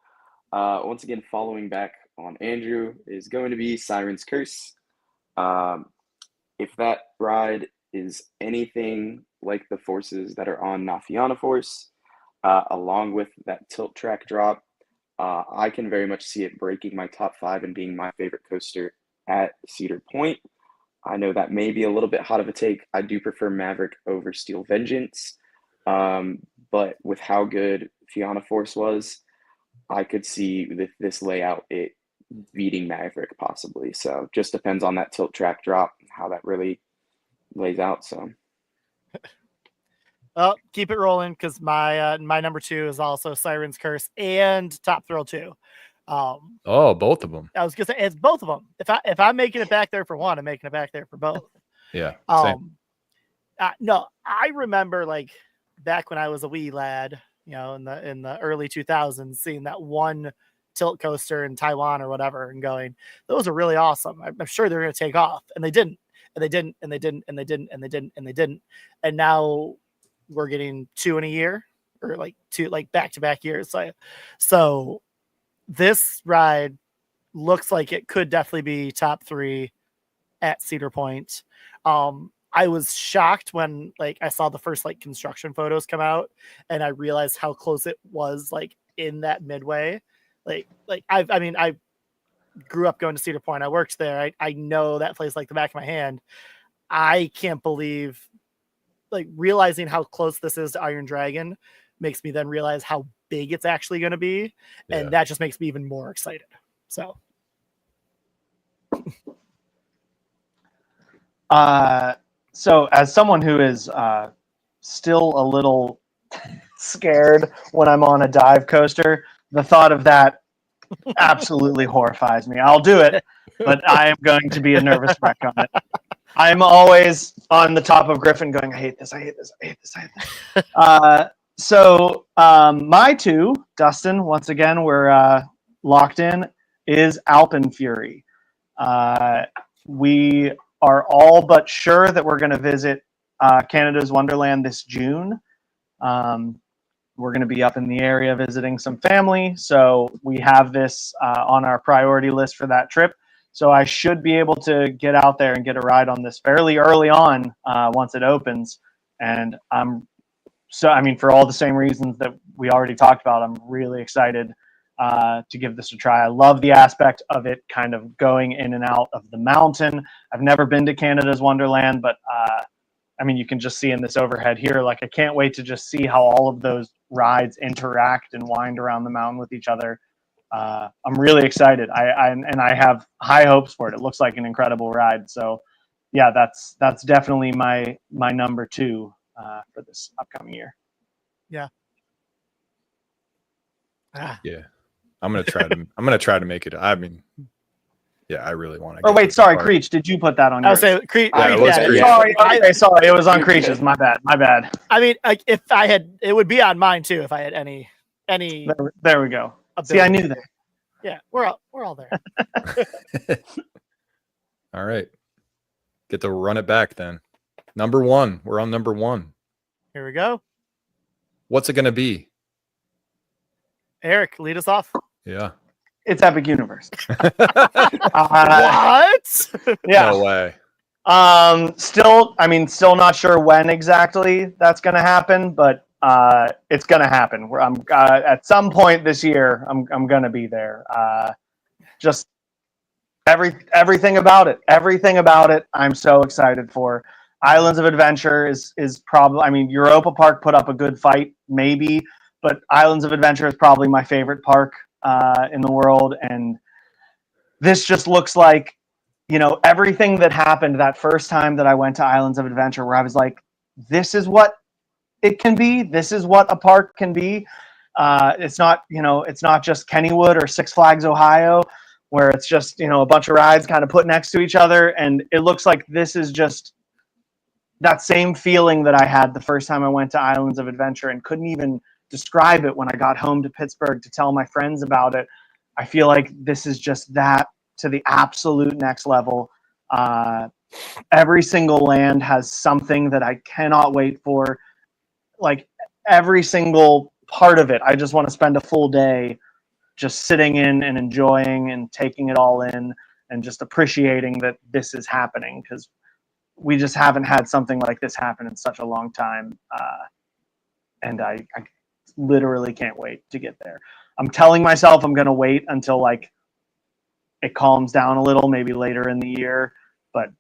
once again, following back on Andrew, is going to be Siren's Curse. If that ride is anything like the forces that are on Nafiana Force, along with that tilt track drop, I can very much see it breaking my top 5 and being my favorite coaster at Cedar Point. I know that may be a little bit hot of a take. I do prefer Maverick over Steel Vengeance. But with how good Fianna Force was, I could see this layout it beating Maverick possibly. So just depends on that tilt track drop, how that really lays out. So well, keep it rolling, because my number 2 is also Siren's Curse and Top Thrill 2. Both of them. I was gonna say it's both of them. If I'm making it back there for one, I'm making it back there for both. Yeah. No, I remember like back when I was a wee lad, in the early 2000s, seeing that one tilt coaster in Taiwan or whatever, and going, those are really awesome. I'm sure they're going to take off, and they didn't, and they didn't, and they didn't, and they didn't, and they didn't, and they didn't, and now we're getting 2 in a year, or like 2 like back-to-back years. So this ride looks like it could definitely be top 3 at Cedar Point. I was shocked when I saw the first construction photos come out, and I realized how close it was in that midway. I grew up going to Cedar Point. I worked there. I know that place like the back of my hand. I can't believe realizing how close this is to Iron Dragon makes me then realize how big it's actually going to be. Yeah. And that just makes me even more excited. So as someone who is still a little scared when I'm on a dive coaster, the thought of that absolutely horrifies me. I'll do it, but I am going to be a nervous wreck on it. I'm always on the top of Griffin going, I hate this, I hate this, I hate this, I hate this. So my 2, Dustin, once again, we're locked in, is Alpen Fury. We are all but sure that we're going to visit Canada's Wonderland this June. We're going to be up in the area visiting some family, so we have this on our priority list for that trip. So I should be able to get out there and get a ride on this fairly early on once it opens. And for all the same reasons that we already talked about, I'm really excited to give this a try. I love the aspect of it kind of going in and out of the mountain. I've never been to Canada's Wonderland, but you can just see in this overhead here, I can't wait to just see how all of those rides interact and wind around the mountain with each other. I'm really excited. I have high hopes for it. It looks like an incredible ride. So yeah, that's definitely my number 2 for this upcoming year. Yeah. Yeah. I'm gonna try to make it. Yeah, I really want to. Or wait, sorry, Creech, did you put that on I yours? would say Creech. Yeah, it was Creech. Sorry, sorry, it was on Creech's. My bad. I mean, like, if I had, it would be on mine too. If I had any. There we go. Ability. See, I knew that. Yeah, we're all there. All right, get to run it back then. Number 1, we're on number 1. Here we go. What's it going to be? Eric, lead us off. Yeah. It's Epic Universe. What? Yeah. No way. Still not sure when exactly that's going to happen, but it's going to happen. I'm at some point this year. I'm going to be there. Just everything about it. Everything about it. I'm so excited for. Islands of Adventure is probably. I mean, Europa Park put up a good fight, maybe, but Islands of Adventure is probably my favorite park in the world, and this just looks like, everything that happened that first time that I went to Islands of Adventure, where I was like, this is what it can be. This is what a park can be. It's not just Kennywood or Six Flags Ohio, where it's just, a bunch of rides kind of put next to each other. And it looks like this is just that same feeling that I had the first time I went to Islands of Adventure and couldn't even describe it when I got home to Pittsburgh to tell my friends about it. I feel like this is just that to the absolute next level. Every single land has something that I cannot wait for. Like every single part of it, I just want to spend a full day just sitting in and enjoying and taking it all in and just appreciating that this is happening, because we just haven't had something like this happen in such a long time. And I literally can't wait to get there. I'm telling myself I'm going to wait until like it calms down a little, maybe later in the year. But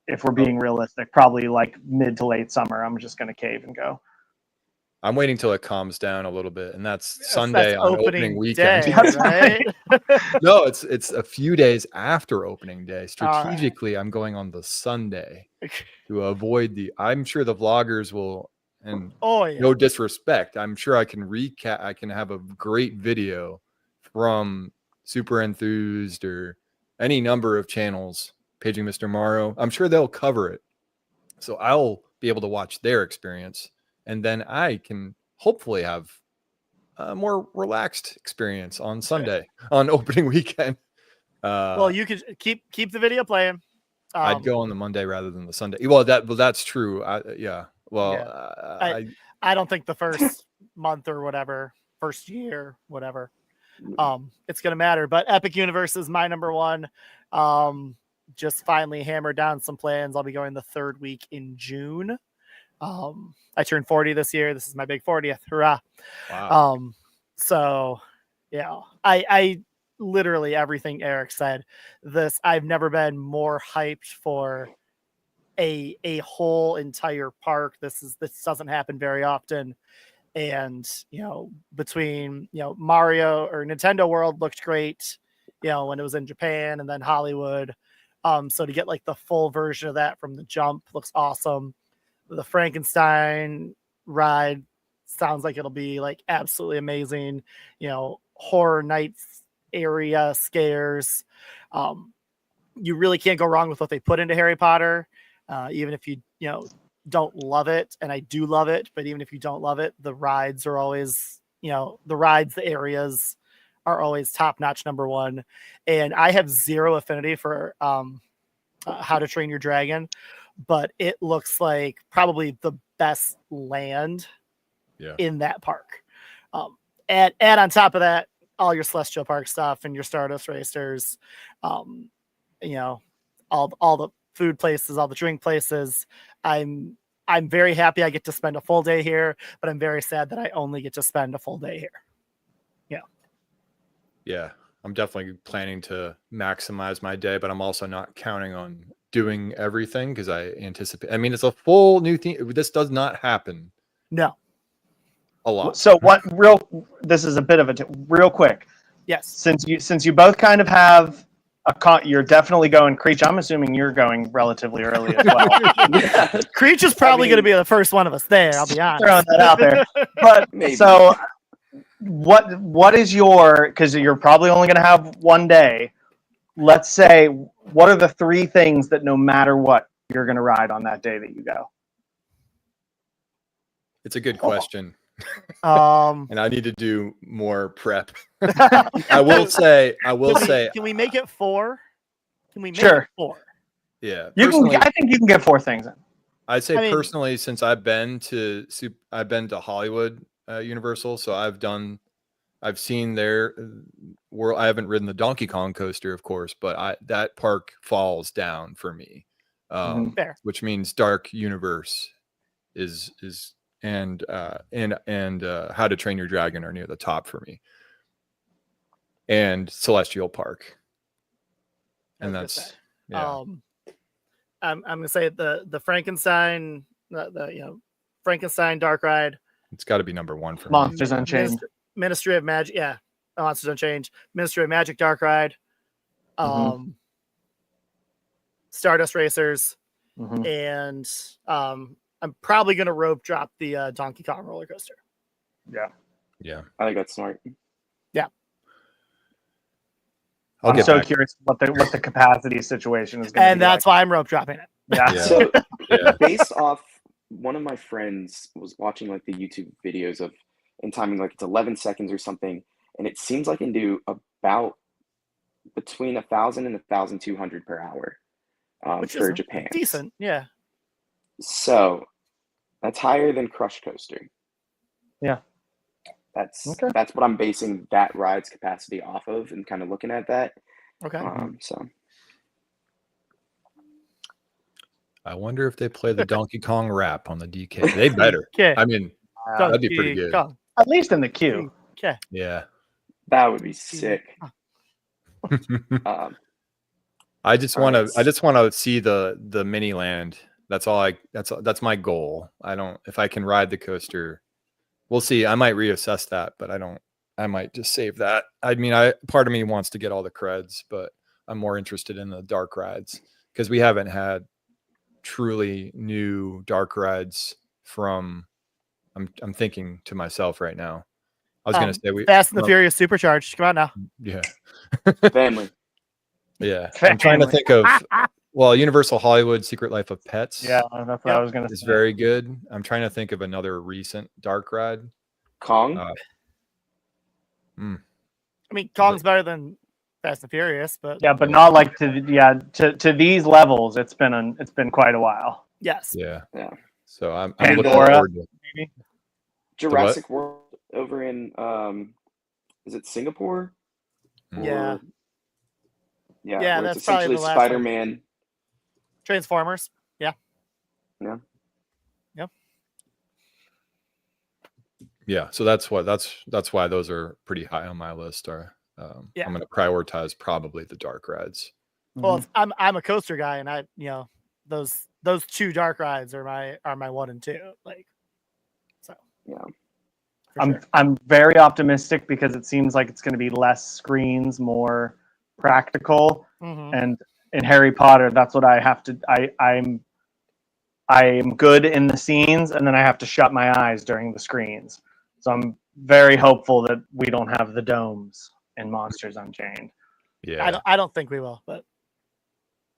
if we're being realistic, probably like mid to late summer, I'm just going to cave and go. I'm waiting till it calms down a little bit, and that's Sunday on opening weekend. Day, right? No, it's a few days after opening day. Strategically, I'm going on the Sunday to avoid I'm sure the vloggers will, and no disrespect, I'm sure I can recap. I can have a great video from Super Enthused or any number of channels, Paging Mr. Morrow. I'm sure they'll cover it, so I'll be able to watch their experience. And then I can hopefully have a more relaxed experience on Sunday, on opening weekend. Well, you could keep the video playing. I'd go on the Monday rather than the Sunday. Well, that's true. I don't think the first month or whatever, first year, whatever, it's going to matter. But Epic Universe is my number 1. Just finally hammered down some plans. I'll be going the 3rd week in June. I turned 40 this year. This is my big 40th. Hurrah. Wow. So yeah, I literally everything Eric said. I've never been more hyped for a whole entire park. This doesn't happen very often. And, between, Mario or Nintendo World looked great, when it was in Japan, and then Hollywood. So to get like the full version of that from the jump looks awesome. The Frankenstein ride sounds like it'll be like absolutely amazing. Horror Nights area scares. You really can't go wrong with what they put into Harry Potter. Even if you don't love it, and I do love it, but even if you don't love it, the rides are always, the areas are always top notch number 1. And I have zero affinity for How to Train Your Dragon, but it looks like probably the best land in that park. And on top of that, all your Celestial Park stuff and your Stardust Racers, all the food places, all the drink places. I'm very happy I get to spend a full day here, but I'm very sad that I only get to spend a full day here. Yeah, I'm definitely planning to maximize my day, but I'm also not counting on doing everything because I anticipate. I mean, it's a full new thing. This does not happen. No. A lot. So this is a bit of real quick. Yes. Since you both kind of have you're definitely going Creech. I'm assuming you're going relatively early as well. Creech is probably going to be the first one of us there. I'll be honest. Throwing that out there. But Maybe. So what is because you're probably only going to have one day. let's say, what are the 3 things that no matter what you're going to ride on that day that you go? It's a good question. Um, And I need to do more prep. I will say, can we make it 4? Can we make Sure. it 4? yeah. You can. Personally, I think you can get 4 things in. I'd say I mean- personally, since I've been to Hollywood Universal, so I've seen their world. I haven't ridden the Donkey Kong coaster, of course, but that park falls down for me, Fair. which means Dark Universe is and How to Train Your Dragon are near the top for me, and Celestial Park, and I was that's gonna yeah. I'm gonna say the Frankenstein, Frankenstein Dark Ride, It's got to be number 1 for me. Monsters Unchained. Ministry of Magic, Monsters Unchained, Ministry of Magic Dark Ride, Stardust Racers, and I'm probably gonna rope drop the Donkey Kong roller coaster. Yeah. I think that's smart. I'll I'm get so back. curious what the capacity situation is going to be. And that's why I'm rope dropping it. Yeah. Yeah. So Yeah. based off, one of my friends was watching like the YouTube videos of and timing, like it's 11 seconds or something, and it seems like it can do about between 1,000 and 1,200 per hour Which for is Japan. decent, yeah. So that's higher than Crush Coaster. Yeah. That's Okay. that's what I'm basing that ride's capacity off of, and kind of looking at that. Okay. So I wonder if they play the Donkey Kong rap on the DK. They better. Okay. I mean, that'd be pretty good. Kong. At least in the queue. Okay. Yeah. that would be sick. I just want Alright. to see the mini land. That's all that's my goal. If I can ride the coaster, we'll see. I might reassess that, but I might just save that. I mean, part of me wants to get all the creds, but I'm more interested in the dark rides because we haven't had truly new dark rides from I'm thinking to myself right now. I was going to say Fast and the Furious Supercharged. Come on now. Yeah. Family. Yeah. I'm trying to think of Universal Hollywood Secret Life of Pets. Yeah, that's what I was going to say. It's very good. I'm trying to think of another recent dark ride. Kong. I mean, Kong's better than Fast and Furious, but Yeah, but not like to these levels. It's been quite a while. yes. Yeah. Yeah. So I'm looking Pandora. forward to it. Maybe. Jurassic World over in is it Singapore? Yeah. Or- yeah, Yeah, where that's it's probably essentially the last one. Spider-Man. Transformers. Yeah. Yeah. Yep. Yeah. So that's why those are pretty high on my list. I'm going to prioritize probably the dark rides. Well, I'm a coaster guy, and those 2 dark rides are my 1 and 2. Like, so Yeah. I'm very optimistic because it seems like it's going to be less screens, more practical. And in Harry Potter, that's what I have to. I'm good in the scenes, and then I have to shut my eyes during the screens. So I'm very hopeful that we don't have the domes in Monsters Unchained. Yeah. I don't think we will, but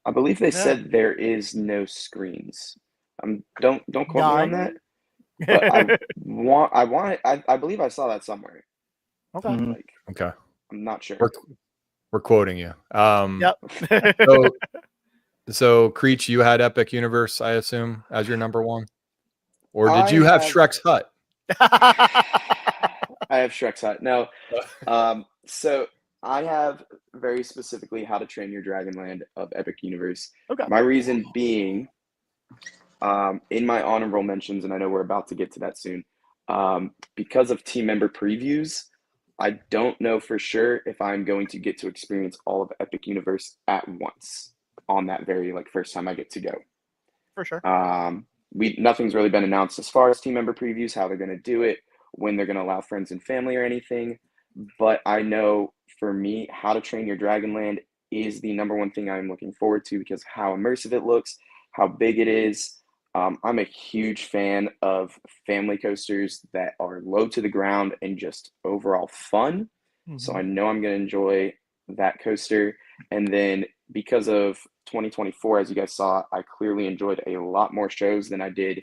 I believe they said there is no screens. Don't quote me on that. But I believe I saw that somewhere. Okay. Like, Okay. I'm not sure. We're quoting you. Yep. So Creech, you had Epic Universe, I assume, as your number 1, or did you have have- Shrek's Hut? I have Shrek's Hut. No. So I have very specifically How to Train Your Dragon Land of Epic Universe. Okay. My reason being, in my honorable mentions, and I know we're about to get to that soon, because of team member previews, I don't know for sure if I'm going to get to experience all of Epic Universe at once on that very first time I get to go. For sure. Nothing's really been announced as far as team member previews, how they're going to do it, when they're going to allow friends and family or anything. But I know for me, How to Train Your Dragon Land is the number 1 thing I'm looking forward to because how immersive it looks, how big it is. I'm a huge fan of family coasters that are low to the ground and just overall fun. So I know I'm going to enjoy that coaster. And then because of 2024, as you guys saw, I clearly enjoyed a lot more shows than I did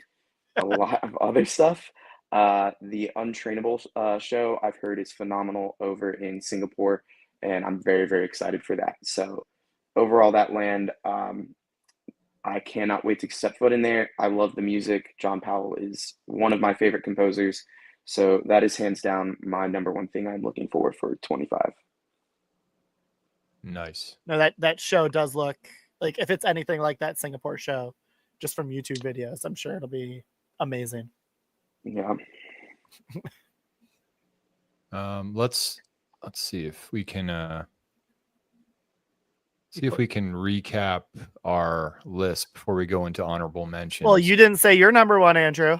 a lot of other stuff. The Untrainable show I've heard is phenomenal over in Singapore, and I'm very, very excited for that. So overall, that land, I cannot wait to step foot in there. I love the music. John Powell is one of my favorite composers. So that is hands down my number one thing I'm looking forward for 25. Nice. No, that show does look like, if it's anything like that Singapore show, just from YouTube videos, I'm sure it'll be amazing. Yeah. Let's see if we can recap our list before we go into honorable mentions. Well, you didn't say your number one, Andrew.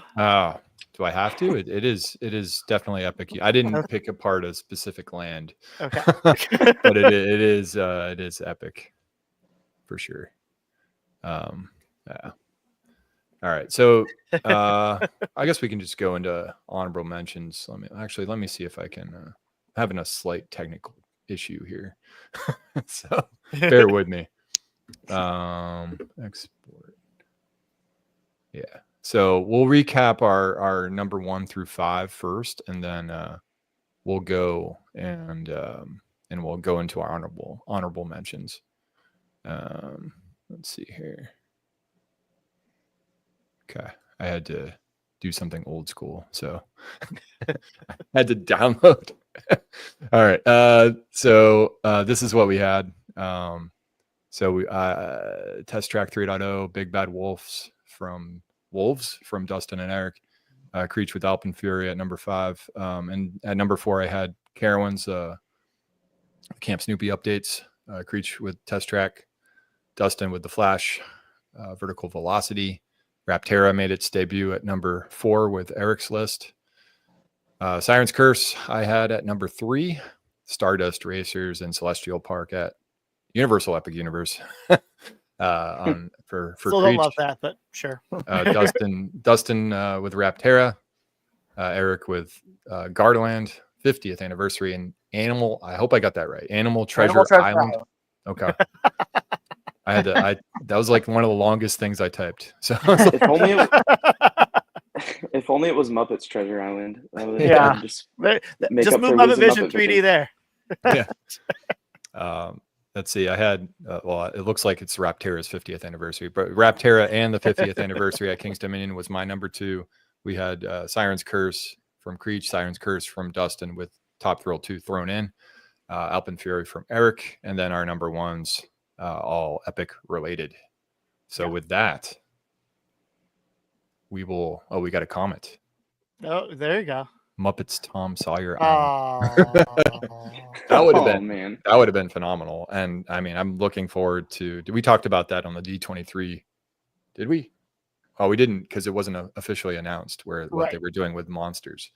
Do I have to? It is definitely epic. I didn't pick apart a specific land. Okay. But it is epic for sure. Yeah. All right. So I guess we can just go into honorable mentions. Let me see if I can having a slight technical issue here. So bear with me. Export. Yeah. So we'll recap our number 1 through 5 first, and then we'll go and we'll go into our honorable mentions. Let's see here. Okay, I had to do something old school, so I had to download. All right. So this is what we had. So we Test Track 3.0, Big Bad Wolves from Dustin and Eric. Creech with Alpine Fury at number 5. And at number 4, I had Carowinds, Camp Snoopy updates. Creech with Test Track. Dustin with the Flash, Vertical Velocity. Raptera made its debut at number 4 with Eric's list. Siren's Curse I had at number 3. Stardust Racers and Celestial Park at Universal Epic Universe. For Still don't love that, but sure. Dustin with Raptera, Eric with Gardaland 50th anniversary, and Animal. I hope I got that right. Animal Treasure Island. Okay. That was like one of the longest things I typed. So if only it was Muppets Treasure Island. Yeah. Just move Muppet Vision 3D there. Yeah. Let's see. I had it looks like it's Raptera's 50th anniversary, but Raptera and the 50th anniversary at King's Dominion was my number 2. We had Siren's Curse from Creech, Siren's Curse from Dustin with Top Thrill 2 thrown in, Alpine Fury from Eric, and then our number 1s all epic related. So with that, we will. Oh, we got a comment. Oh, there you go. Muppets Tom Sawyer. That would have been that would have been phenomenal. And I mean, I'm looking forward to. We talked about that on the D23. Did we? Oh, we didn't, because it wasn't officially announced what they were doing with Monsters.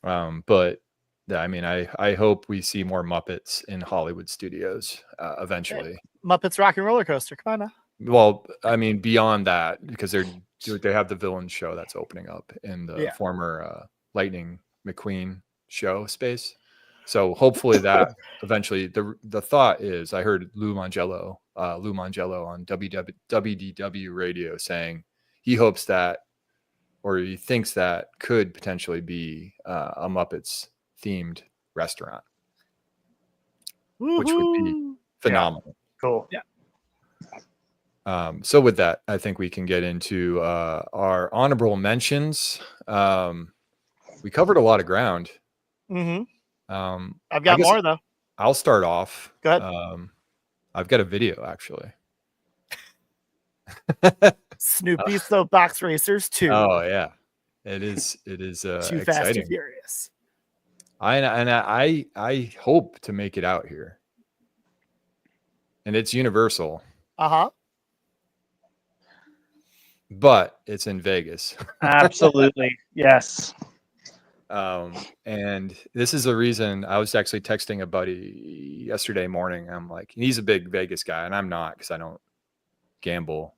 But I mean, I hope we see more Muppets in Hollywood studios eventually. Muppets Rock and Roller Coaster. Come on now. Well, I mean, beyond that, because they have the villain show that's opening up in the former Lightning McQueen show space. So hopefully that eventually, the thought is, I heard Lou Mangello on WDW radio saying he hopes that, or he thinks that could potentially be a Muppets themed restaurant, which would be phenomenal. Yeah. Cool. Yeah. So with that, I think we can get into our honorable mentions. We covered a lot of ground. Mm-hmm. I've got more though. I'll start off. Go ahead. I've got a video actually. Snoopy Soapbox Racers 2. Oh yeah, it is. Too exciting. Fast and Furious. I hope to make it out here, and it's Universal. But it's in Vegas. Absolutely. Yes. And this is the reason I was actually texting a buddy yesterday morning. I'm like, he's a big Vegas guy, and I'm not, because I don't gamble.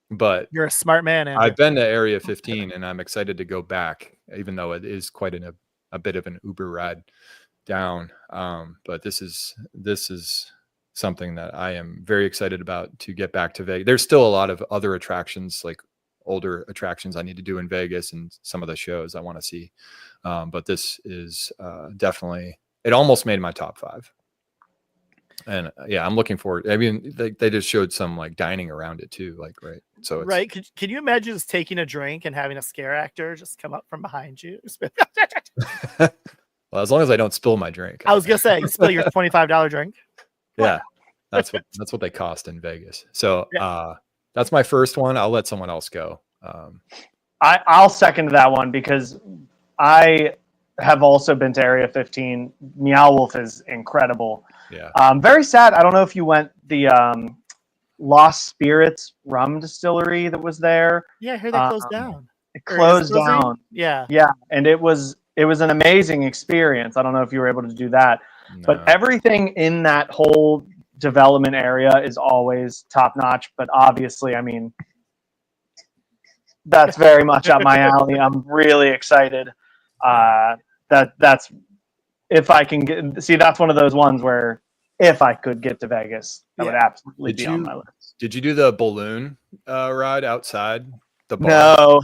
But you're a smart man, Andrew. I've been to Area 15, and I'm excited to go back, even though it is quite a bit of an Uber ride. down. But this is something that I am very excited about to get back to Vegas. There's still a lot of other attractions, like older attractions I need to do in Vegas and some of the shows I want to see. But this is definitely, it almost made my top 5. And yeah, I'm looking forward. I mean, they just showed some like dining around it too, like, right. So it's right. Can you imagine just taking a drink and having a scare actor just come up from behind you? well, as long as I don't spill my drink. I was gonna say, you spill your $25 drink. Yeah, that's what they cost in Vegas. So Yeah. that's my first one. I'll let someone else go. I'll second that one because I have also been to Area 15. Meow Wolf is incredible. Yeah. Very sad. I don't know if you went the Lost Spirits rum distillery that was there. Yeah, I heard that closed down. It closed down. Yeah. Yeah, and it was an amazing experience. I don't know if you were able to do that, but everything in that whole development area is always top notch. But obviously, I mean, that's very much up my alley. I'm really excited. That's if I can see. That's one of those ones where if I could get to Vegas, that would absolutely be on my list. Did you do the balloon ride outside the bar? No,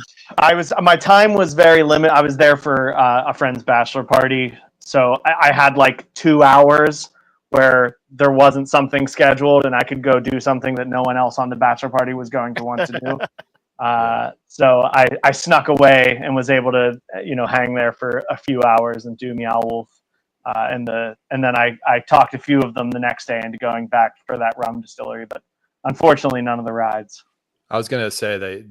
my time was very limited. I was there for a friend's bachelor party, so I had like 2 hours where there wasn't something scheduled, and I could go do something that no one else on the bachelor party was going to want to do. So I snuck away and was able to, hang there for a few hours and do Meow Wolf. And then I talked a few of them the next day into going back for that rum distillery, but unfortunately none of the rides. I was going to say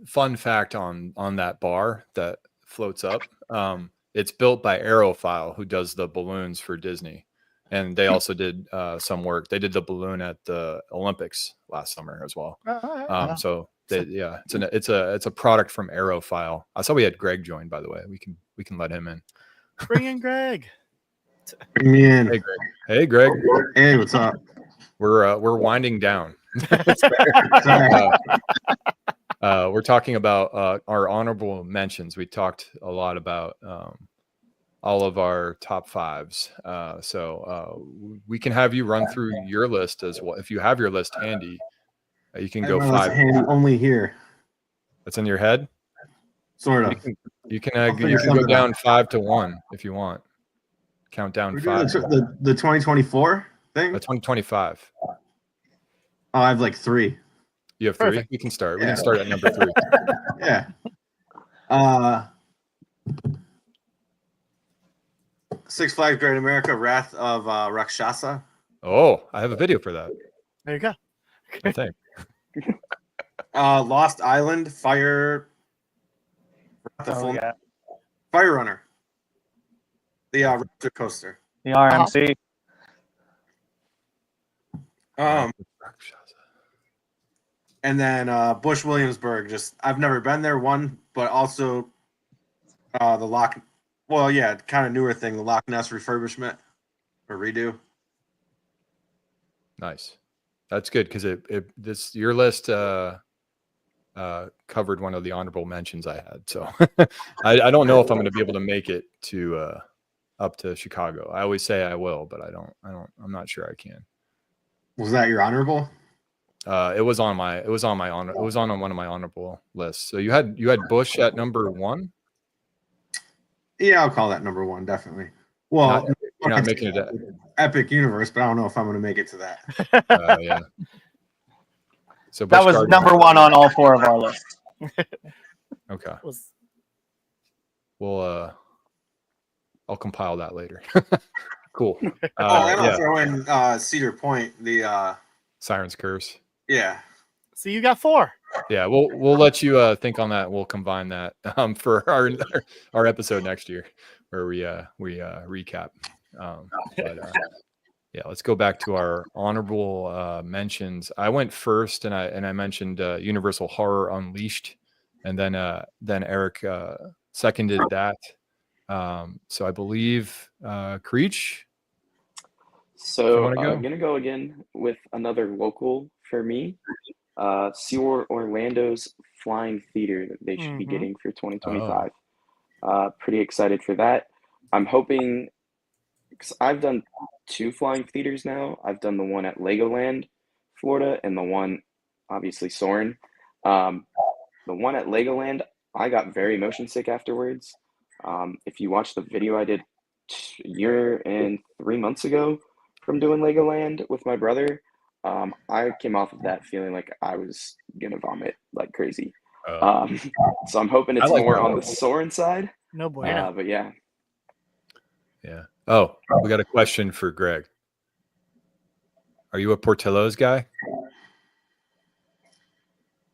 fun fact on that bar that floats up. It's built by Aerophile, who does the balloons for Disney. And they also did some work. They did the balloon at the Olympics last summer as well. So it's a product from Aerophile. I saw we had Greg join, by the way. We can let him in. Bring in Greg. Bring me in. Hey, Greg. Hey, Greg. Hey, what's up? We're winding down. We're talking about our honorable mentions. We talked a lot about all of our top 5s. So we can have you run through your list as well. If you have your list handy, you can go 5. Handy only here. That's in your head? Sort of. You can go down 5 to 1 if you want. Count down 5. The 2024 thing? The 2025. Oh, I have like 3. You have 3? Perfect. We can start. We can start at number 3. Yeah. Six Flags Great America, Wrath of Rakshasa. Oh, I have a video for that. There you go. I think. Lost Island, Fire Runner. The roller coaster. The RMC. And then Bush Williamsburg. Just I've never been there, but also the Loch. Well, yeah, kind of newer thing, the Loch Ness refurbishment or redo. Nice. That's good because your list covered one of the honorable mentions I had. So I don't know if I'm going to be able to make it to up to Chicago. I always say I will, but I'm not sure I can. Was that your honorable? It was on one of my honorable lists. So you had Bush at number 1? Yeah, I'll call that number 1, definitely. Well, you're not making it Epic Universe, but I don't know if I'm going to make it to that. Yeah. So that was number 1 on all 4 of our lists. Okay. Well, I'll compile that later. Cool. I'll throw in Cedar Point, the Siren's Curse. Yeah. So you got 4. Yeah, we'll let you think on that. We'll combine that for our episode next year, where we recap. Yeah, let's go back to our honorable mentions. I went first, and I mentioned Universal Horror Unleashed, and then Eric seconded that. So I believe Creech. So I'm gonna go again with another local for me. SeaWorld Orlando's Flying Theater that they should be getting for 2025. Pretty excited for that. I'm hoping because I've done 2 flying theaters now. I've done the one at Legoland, Florida, and the one, obviously, Soarin'. The one at Legoland, I got very motion sick afterwards. If you watch the video I did a year and 3 months ago from doing Legoland with my brother, I came off of that feeling like I was gonna vomit like crazy. So I'm hoping it's like more that. on the Soarin' side. No bueno. But yeah. Yeah. Oh, we got a question for Greg. Are you a Portillo's guy?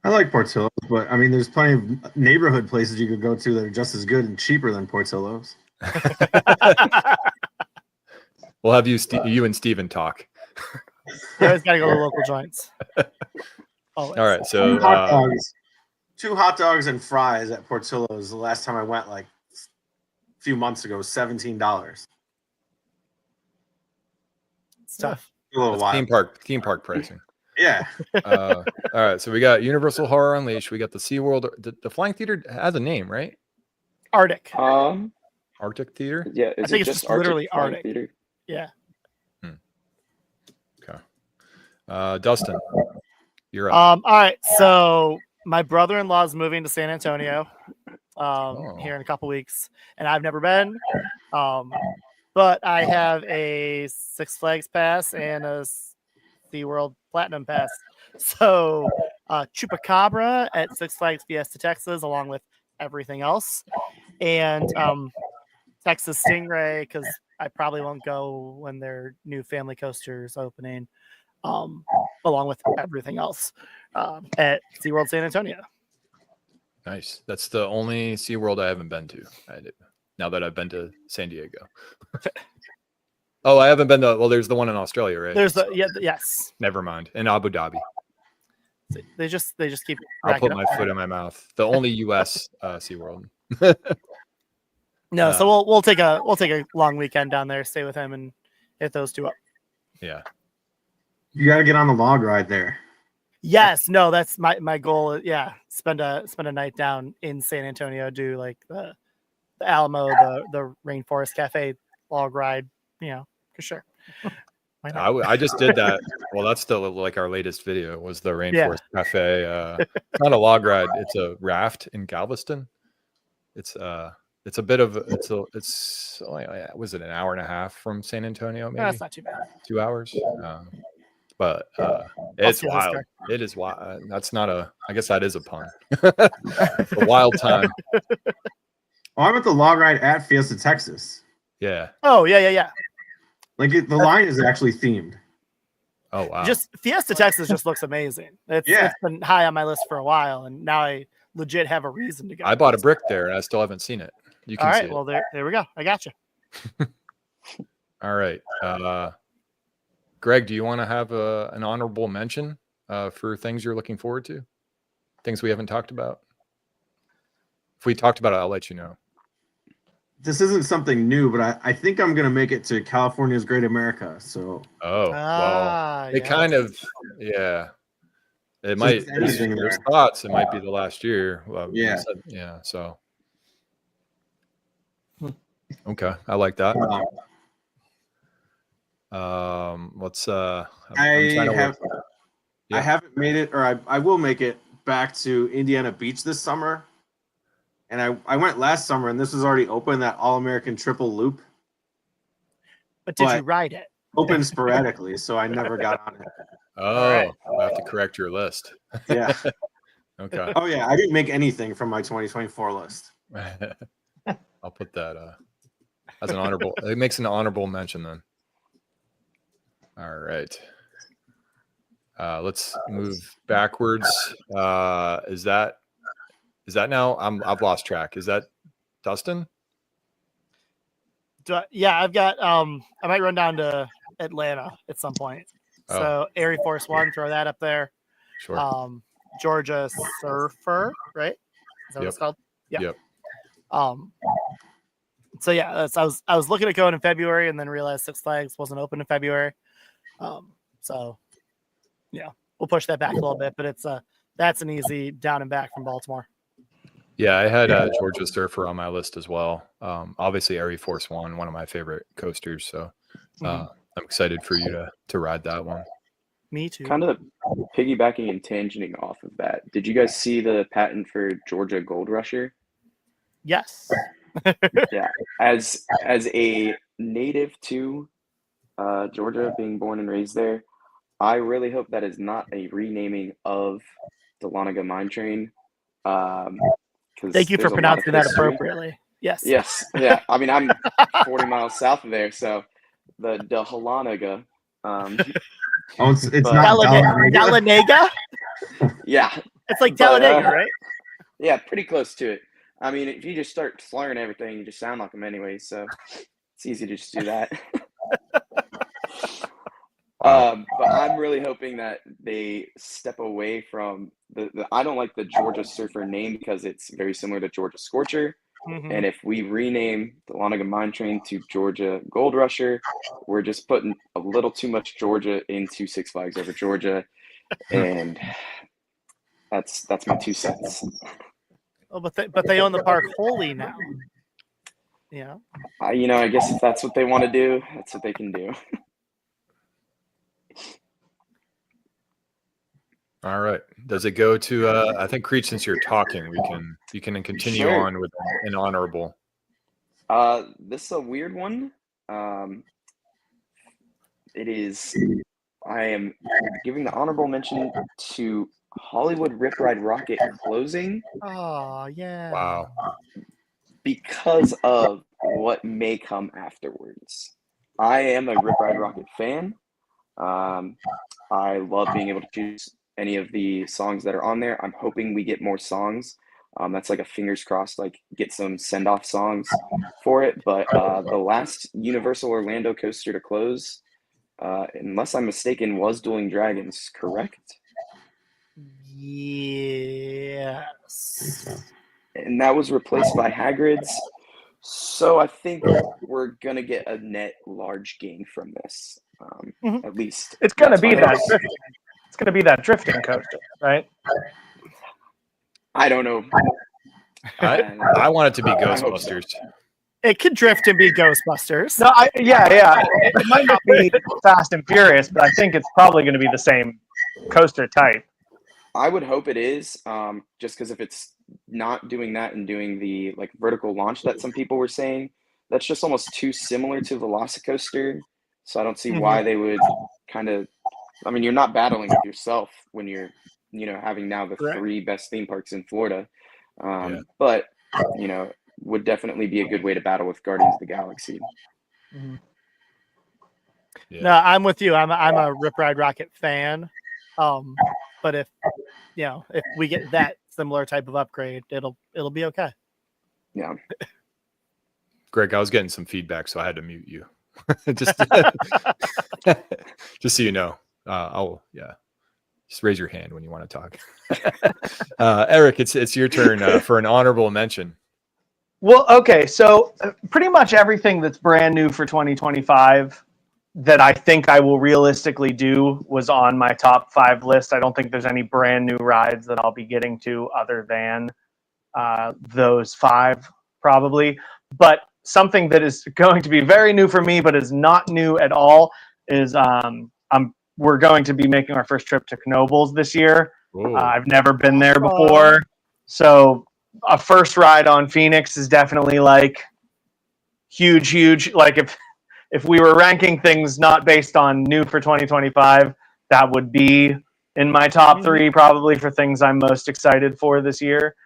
I like Portillo's, but I mean, there's plenty of neighborhood places you could go to that are just as good and cheaper than Portillo's. We'll have you and Steven talk. You always gotta go to local joints. Always. All right. So Two hot dogs and fries at Portillo's the last time I went, like a few months ago, was $17. It's tough. A little that's while. theme park pricing. Yeah. All right. So we got Universal Horror Unleashed. We got the SeaWorld. The Flying Theater has a name, right? Arctic. Arctic Theater? Yeah. I think it's just literally Flying Arctic. Theater? Yeah. Okay. Dustin, you're up. All right. So my brother-in-law is moving to San Antonio here in a couple weeks, and I've never been. But I have a Six Flags pass and a SeaWorld Platinum pass. So Chupacabra at Six Flags Fiesta Texas, along with everything else. And Texas Stingray, because I probably won't go when their new family coaster is opening, along with everything else at SeaWorld San Antonio. Nice. That's the only SeaWorld I haven't been to. Now that I've been to San Diego. Oh, I haven't been to, well, there's the one in Australia, right? There's yes. Never mind. In Abu Dhabi. They just keep. I'll put my foot in my mouth. The only U.S. SeaWorld. No, so we'll take a long weekend down there, stay with him, and hit those two up. Yeah. You got to get on the log ride there. Yes, no, that's my goal. Yeah, spend a night down in San Antonio, do like the Alamo, the Rainforest Cafe log ride. You know, for sure. I just did that. Well, that's still like our latest video was the Rainforest Cafe. It's not a log ride; it's a raft in Galveston. It's a bit of was it an hour and a half from San Antonio? Maybe that's not too bad. 2 hours. But it's wild. It is wild. That's not I guess that is a pun. A wild time. Oh, I'm at the log ride at Fiesta Texas. Yeah. Oh, yeah. Like the line is actually themed. Oh, wow. Just Fiesta Texas just looks amazing. It's been high on my list for a while, and now I legit have a reason to go. I bought a brick there, and I still haven't seen it. You can see it. Well, there we go. I got you. All right. Greg, do you want to have an honorable mention for things you're looking forward to? Things we haven't talked about? If we talked about it, I'll let you know. This isn't something new, but I think I'm going to make it to California's Great America. So. Oh, well, it kind of, yeah. It might, there's thoughts, it might be the last year. Yeah. Yeah, so. Okay, I like that. I haven't made it, or I will make it back to Indiana Beach this summer. And I went last summer, and this was already open, that All-American Triple Loop. But did you ride it? Open sporadically, so I never got on it. Oh, right. I'll have to correct your list. Yeah. Okay. Oh, yeah, I didn't make anything from my 2024 list. I'll put that as an honorable. It makes an honorable mention then. All right. Let's move backwards. Is that now? I've lost track. Is that Dustin? Yeah, I've got. I might run down to Atlanta at some point. So Air Force One, throw that up there. Sure. Georgia Surfer, right? Is that what it's called? Yeah. Yep. So yeah, I was looking at going in February, and then realized Six Flags wasn't open in February. So yeah, we'll push that back a little bit, but that's an easy down and back from Baltimore. Yeah, I had Georgia Surfer on my list as well. Obviously, Air Force One, one of my favorite coasters. So I'm excited for you to ride that one. Me too. Kind of piggybacking and tangenting off of that. Did you guys see the patent for Georgia Gold Rusher? Yes. Yeah, as a native to Georgia, being born and raised there, I really hope that is not a renaming of the Lanaga Mine Train. Thank you for there's a lot of pronouncing that history. appropriately. Yes. Yes, yeah. I mean, I'm 40 miles south of there, so the Dahlonega. Oh, it's But- not Dahlonega? Yeah, It's like But, Talladega, right? yeah, pretty close to it. I mean, if you just start slurring everything, you just sound like them anyway, so it's easy to just do that. But I'm really hoping that they step away from I don't like the Georgia Surfer name because it's very similar to Georgia Scorcher. Mhm. And if we rename the Lanaga Mine Train to Georgia Gold Rusher, we're just putting a little too much Georgia into Six Flags Over Georgia, and that's my 2 cents. Oh, but they own the park wholly now. Yeah. I guess if that's what they want to do, that's what they can do. All right. Does it go to? I think Creech, since you're talking, you can continue Sure. on with an honorable. This is a weird one. It is. I am giving the honorable mention to Hollywood Rip Ride Rocket closing Oh yeah. Wow. because of what may come afterwards. I am a Rip Ride Rocket fan. I love being able to choose any of the songs that are on there. I'm hoping we get more songs. That's like a fingers crossed, like get some send off songs for it. But the last Universal Orlando coaster to close, unless I'm mistaken, was Dueling Dragons, correct? Yes. And that was replaced by Hagrid's. So I think we're gonna get a net large gain from this. Mhm. At least It's going to that's be my that hopes. drifting. It's going to be that drifting coaster, right? I don't know. I want it to be I hope so. Ghostbusters. It could drift and be Ghostbusters. No, yeah. It might not be Fast and Furious, but I think it's probably going to be the same coaster type. I would hope it is, just because if it's not doing that and doing the like vertical launch that some people were saying, that's just almost too similar to Velocicoaster. So I don't see why they would kind of. I mean, you're not battling with yourself when you're, having now the Right. 3 best theme parks in Florida. Yeah. But would definitely be a good way to battle with Guardians of the Galaxy. Yeah. No, I'm with you. I'm a Rip Ride Rocket fan. But if we get that similar type of upgrade, it'll be okay. Yeah. Greg, I was getting some feedback, so I had to mute you. just so you know. Just raise your hand when you want to talk. Eric, it's your turn for an honorable mention. Well, okay, so pretty much everything that's brand new for 2025 that I think I will realistically do was on my top 5 list. I don't think there's any brand new rides that I'll be getting to other than those 5 probably. But something that is going to be very new for me but is not new at all is we're going to be making our first trip to Knoebels this year. I've never been there before. So a first ride on Phoenix is definitely like huge. Like if we were ranking things not based on new for 2025, that would be in my top 3 probably for things I'm most excited for this year.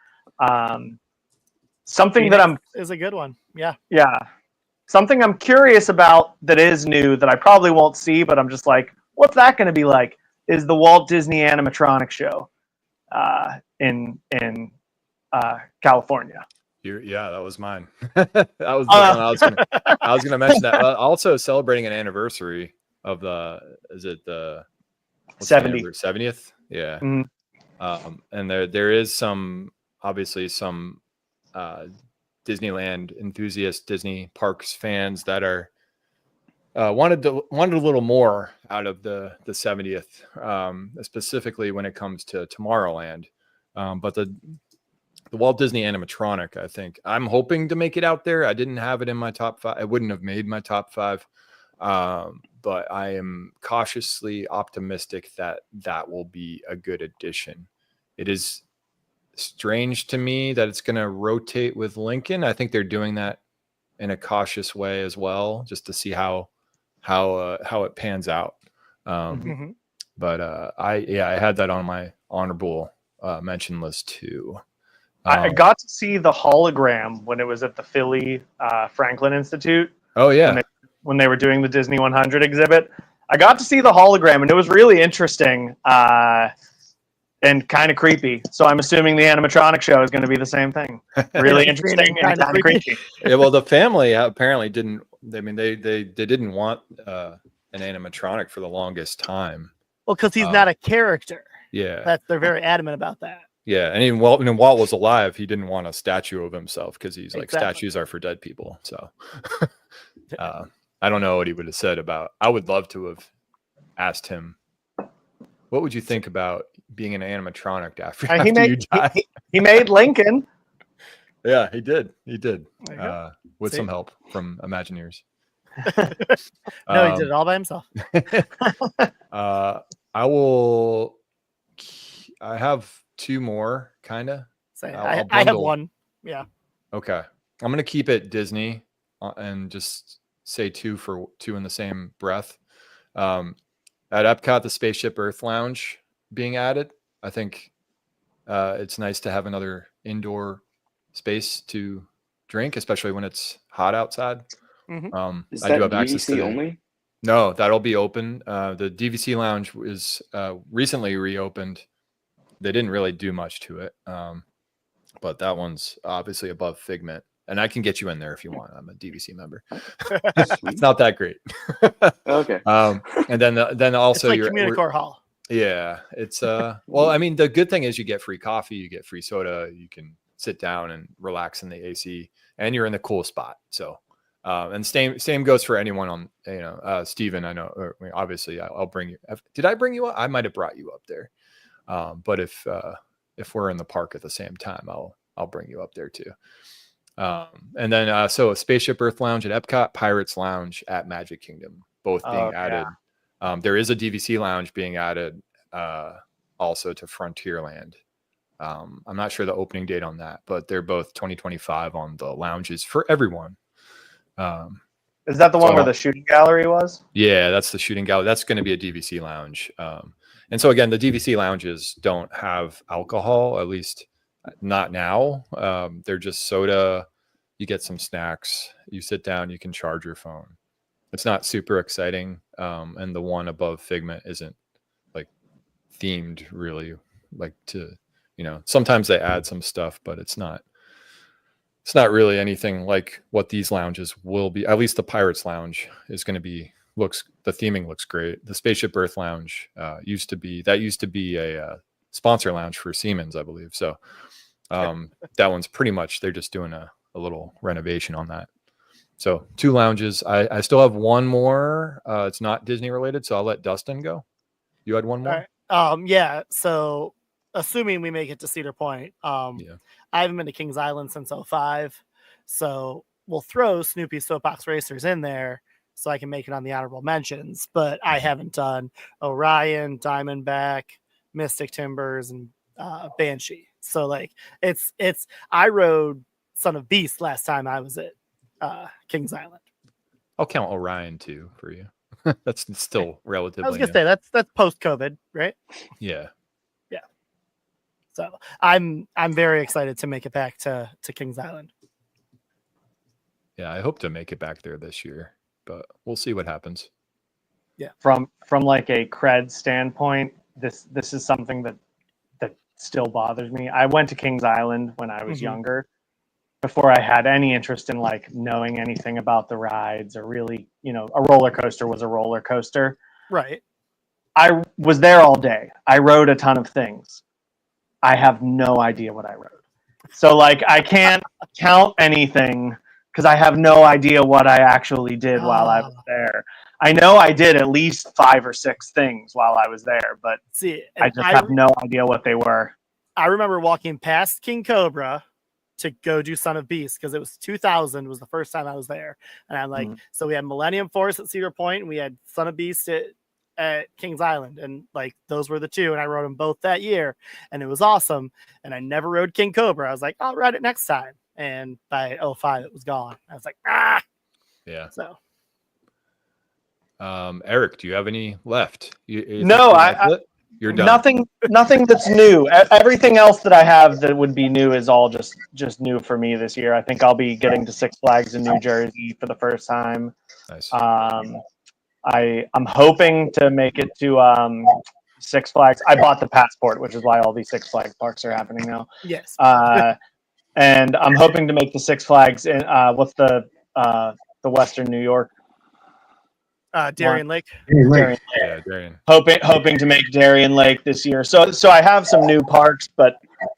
Something Phoenix that I'm is a good one. Yeah. Something I'm curious about that is new that I probably won't see, but I'm just like, what's that going to be like? Is the Walt Disney Animatronic Show in California? That was mine. That was the one I was gonna mention that. Also celebrating an anniversary of is it the 70th? Yeah. Mm-hmm. And there is obviously some Disneyland enthusiasts, Disney parks fans that are wanted a little more out of the 70th, specifically when it comes to Tomorrowland. But the the Walt Disney animatronic, I think I'm hoping to make it out there. I didn't have it in my top 5. I wouldn't have made my top 5. But I am cautiously optimistic that that will be a good addition. It is strange to me that it's going to rotate with Lincoln. I think they're doing that in a cautious way as well, just to see how it pans out. But I had that on my honorable mention list too. I got to see the hologram when it was at the Philly Franklin Institute. Oh yeah. When they were doing the Disney 100 exhibit. I got to see the hologram, and it was really interesting and kind of creepy. So I'm assuming the animatronic show is going to be the same thing. Really interesting and kind of creepy. Yeah, well, the family apparently didn't. I mean, they didn't want an animatronic for the longest time. Well, because he's not a character. Yeah, they're very adamant about that. Yeah, and even when Walt was alive, he didn't want a statue of himself because he's like, Exactly. statues are for dead people. So I don't know what he would have said about. I would love to have asked him, what would you think about being an animatronic after you die? He made Lincoln. Yeah, he did. He did. There you go. With See? some help from Imagineers. No, he did it all by himself. I have 2 more, kind of. I have one. Yeah. Okay. I'm going to keep it Disney and just say 2 in the same breath. At Epcot, the Spaceship Earth Lounge being added. I think it's nice to have another indoor space to drink, especially when it's hot outside. Is I that do have access to UVC only? No, that'll be open. The DVC Lounge is recently reopened. They didn't really do much to it, but that one's obviously above Figment, and I can get you in there if you want. I'm a DVC member. It's not that great. Okay. And then also it's like Communicore Hall. Yeah, it's well, I mean, the good thing is you get free coffee, you get free soda, you can sit down and relax in the AC, and you're in the cool spot. So, and same goes for anyone on, Steven, I know, obviously I'll bring you. Did I bring you up? I might have brought you up there. But if we're in the park at the same time, I'll bring you up there too. And then so Spaceship Earth Lounge at Epcot, Pirates Lounge at Magic Kingdom, both being added. There is a DVC Lounge being added also to Frontierland. I'm not sure the opening date on that, but they're both 2025 on the lounges for everyone. Is that the one where the shooting gallery was? Yeah, that's the shooting gallery. That's going to be a DVC Lounge. And so again, the DVC lounges don't have alcohol, at least not now. They're just soda. You get some snacks. You sit down. You can charge your phone. It's not super exciting. And the one above Figment isn't like themed really, like to, sometimes they add some stuff, but it's not really anything like what these lounges will be. At least the Pirates Lounge is going to be. The theming looks great. The Spaceship Earth Lounge used to be a sponsor lounge for Siemens, I believe. So that one's pretty much, they're just doing a little renovation on that. So 2 lounges. I still have one more. It's not Disney related, so I'll let Dustin go. You had one more? All right. Yeah. So assuming we make it to Cedar Point, I haven't been to Kings Island since 2005. So we'll throw Snoopy Soapbox Racers in there so I can make it on the honorable mentions, but I haven't done Orion, Diamondback, Mystic Timbers, and Banshee. So like I rode Son of Beast last time I was at Kings Island. I'll count Orion too for you. That's still relatively. I was gonna say that's post-COVID, right? Yeah. Yeah. So I'm very excited to make it back to Kings Island. Yeah, I hope to make it back there this year, but we'll see what happens. Yeah. From like a cred standpoint, this is something that still bothers me. I went to Kings Island when I was younger, before I had any interest in like knowing anything about the rides or really, a roller coaster was a roller coaster. Right. I was there all day. I rode a ton of things. I have no idea what I rode. So like I can't count anything because I have no idea what I actually did while I was there. I know I did at least 5 or 6 things while I was there, but I just have no idea what they were. I remember walking past King Cobra to go do Son of Beast because it was 2000 was the first time I was there. And I'm like, so we had Millennium Force at Cedar Point and we had Son of Beast at Kings Island. And like, those were the two. And I rode them both that year and it was awesome. And I never rode King Cobra. I was like, I'll ride it next time. And by 05, it was gone. I was like, Yeah. So, Eric, do you have any left? No, you're done. Nothing that's new. Everything else that I have that would be new is all just new for me this year. I think I'll be getting to Six Flags in New Jersey for the first time. Nice. I'm hoping to make it to Six Flags. I bought the passport, which is why all these Six Flags parks are happening now. yes. And I'm hoping to make the Six Flags in what's the Western New York. Darien Lake. Yeah, Darien. Hoping to make Darien Lake this year. So I have some new parks, but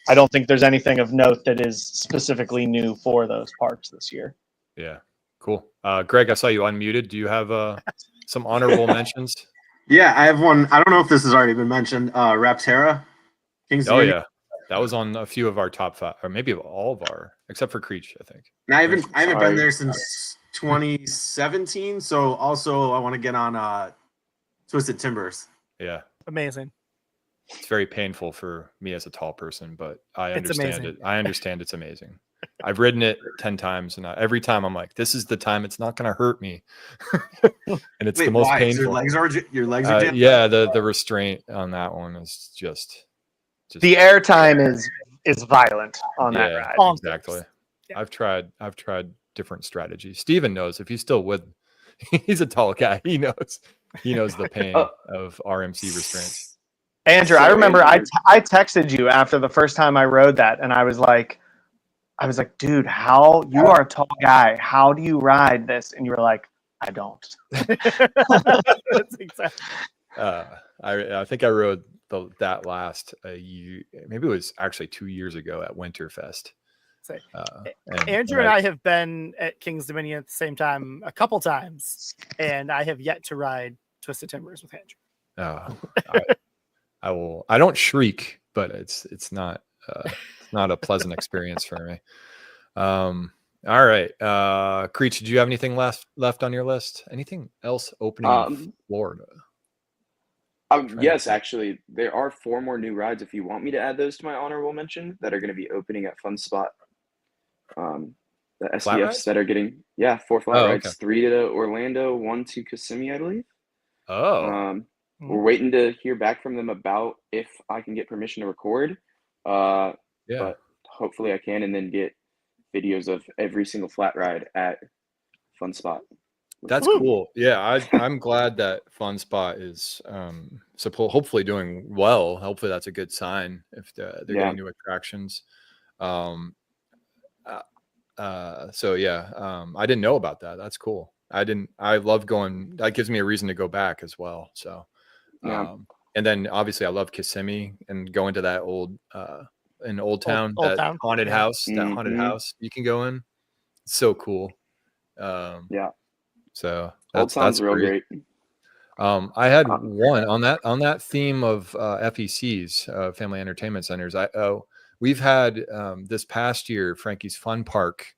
I don't think there's anything of note that is specifically new for those parks this year. Yeah, cool. Greg, I saw you unmuted. Do you have some honorable mentions? Yeah, I have one. I don't know if this has already been mentioned. Rapterra, Kings. Oh yeah, that was on a few of our top 5, or maybe all of our, except for Creech, I think. And I haven't been there since 2017. So also I want to get on Twisted Timbers. Yeah, Amazing. it's very painful for me as a tall person, but I understand it. I understand it's amazing. I've ridden it 10 times, and every time I'm like, "This is the time. It's not going to hurt me," and it's the most painful. Your legs are jammed? Yeah, the restraint on that one is just The air time is violent on that ride. Exactly. Yeah. I've tried different strategies. Steven knows if he's still with. He's a tall guy. He knows the pain of RMC restraints. Andrew, I remember I texted you after the first time I rode that, and I was like, dude, how you are a tall guy? How do you ride this? And you were like, I don't. That's exactly. I think I rode that last year. Maybe it was actually 2 years ago at Winterfest. Andrew and I have been at King's Dominion at the same time a couple times, and I have yet to ride Twisted Timbers with Andrew. I will. I don't shriek, but it's not a pleasant experience for me. All right, Creech, did you have anything left on your list? Anything else opening in Florida? Yes, actually, there are 4 more new rides. If you want me to add those to my honorable mention, that are going to be opening at Fun Spot. The SDFs that are getting 4 flat rides, okay. 3 to Orlando, 1 to Kissimmee, I believe. We're waiting to hear back from them about if I can get permission to record. But hopefully I can, and then get videos of every single flat ride at Fun Spot. That's cool. Yeah, I'm glad that Fun Spot is hopefully doing well. Hopefully that's a good sign if they're getting new attractions. I didn't know about that. That's cool. I love going. That gives me a reason to go back as well. So, and then obviously I love Kissimmee and going to that old town, old that town. haunted house, that haunted house you can go in. It's so cool. So that's real great. I had one on that theme of FECs, family entertainment centers. We've had this past year, Frankie's Fun Park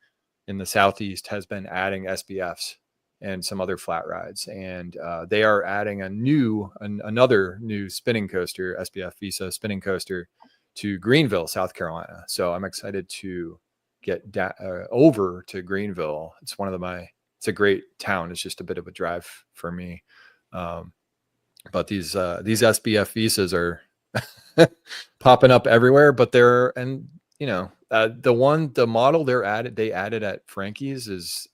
in the Southeast has been adding SBFs and some other flat rides, and they are adding another new spinning coaster, SBF Visa spinning coaster, to Greenville, South Carolina. So I'm excited to get over to Greenville. It's a great town. It's just a bit of a drive for me. But these SBF visas are popping up everywhere, but the model they added at Frankie's is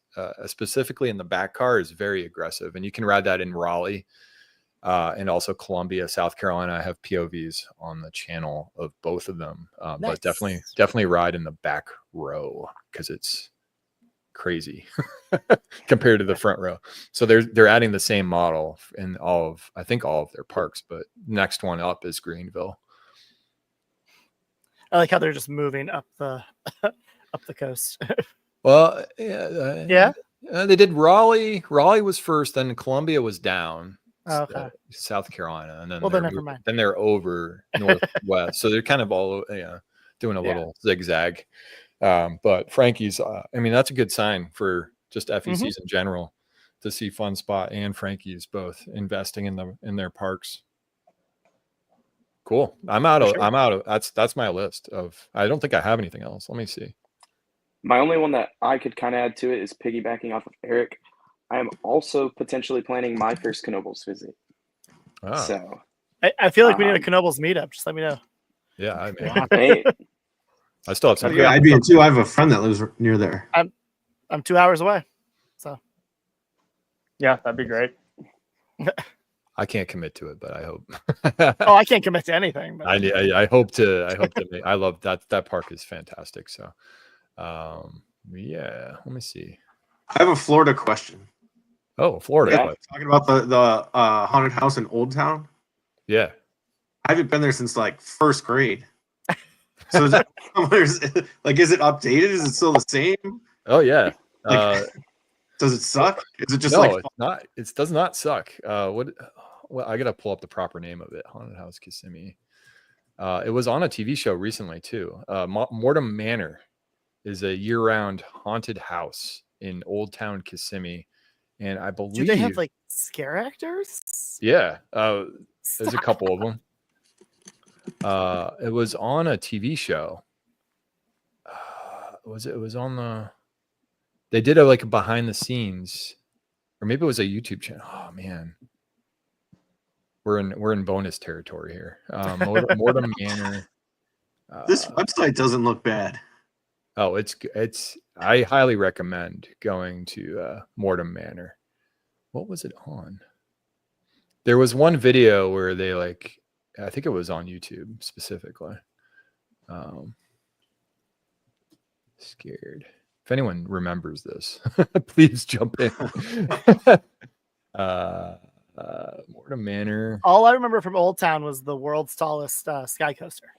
specifically in the back car is very aggressive, and you can ride that in Raleigh and also Columbia, South Carolina. I have POVs on the channel of both of them, Nice. But definitely ride in the back row because it's crazy compared to the front row. So they're adding the same model in all of their parks, but next one up is Greenville. I like how they're just moving up the coast. Well, they did Raleigh. Raleigh was first, then Columbia was down, Oh, okay. South Carolina, and then Well, then never mind. then they're over northwest, so they're kind of all doing a little zigzag. But Frankie's, I mean, that's a good sign for just FECs in general to see Fun Spot and Frankie's both investing in their parks. Cool. I'm out of that's my list of. I don't think I have anything else. Let me see. My only one that I could kind of add to it is piggybacking off of Eric. I am also potentially planning my first Knoebels visit. Oh. So I feel like we need a Knoebels meetup. Just let me know. Yeah, I mean, hey, I still have some. Yeah, I'd be in too. I have a friend that lives near there. I'm 2 hours away. So Yeah, that'd be great. I can't commit to it, but I hope. oh, I can't commit to anything. But I hope to. I love that. That park is fantastic. So, yeah. Let me see. I have a Florida question. Oh, Florida. Yeah. Talking about the haunted house in Old Town. Yeah. I haven't been there since like first grade. So is it updated? Is it still the same? Oh yeah. Does it suck? Is it just no, like it's not. It does not suck. Well, I gotta pull up the proper name of it. Haunted House Kissimmee. It was on a TV show recently too. Mortem Manor is a year-round haunted house in Old Town Kissimmee, and I believe do they have like scare actors? Yeah, there's a couple of them. It was on a TV show. It was on the. They did a like behind the scenes, or maybe it was a YouTube channel. Oh man, we're in bonus territory here. Mortem Manor. this website doesn't look bad. Oh, it's. I highly recommend going to Mortem Manor. What was it on? There was one video where they like. I think it was on YouTube specifically. Scared. If anyone remembers this, please jump in. Mortem Manor. All I remember from Old Town was the world's tallest sky coaster.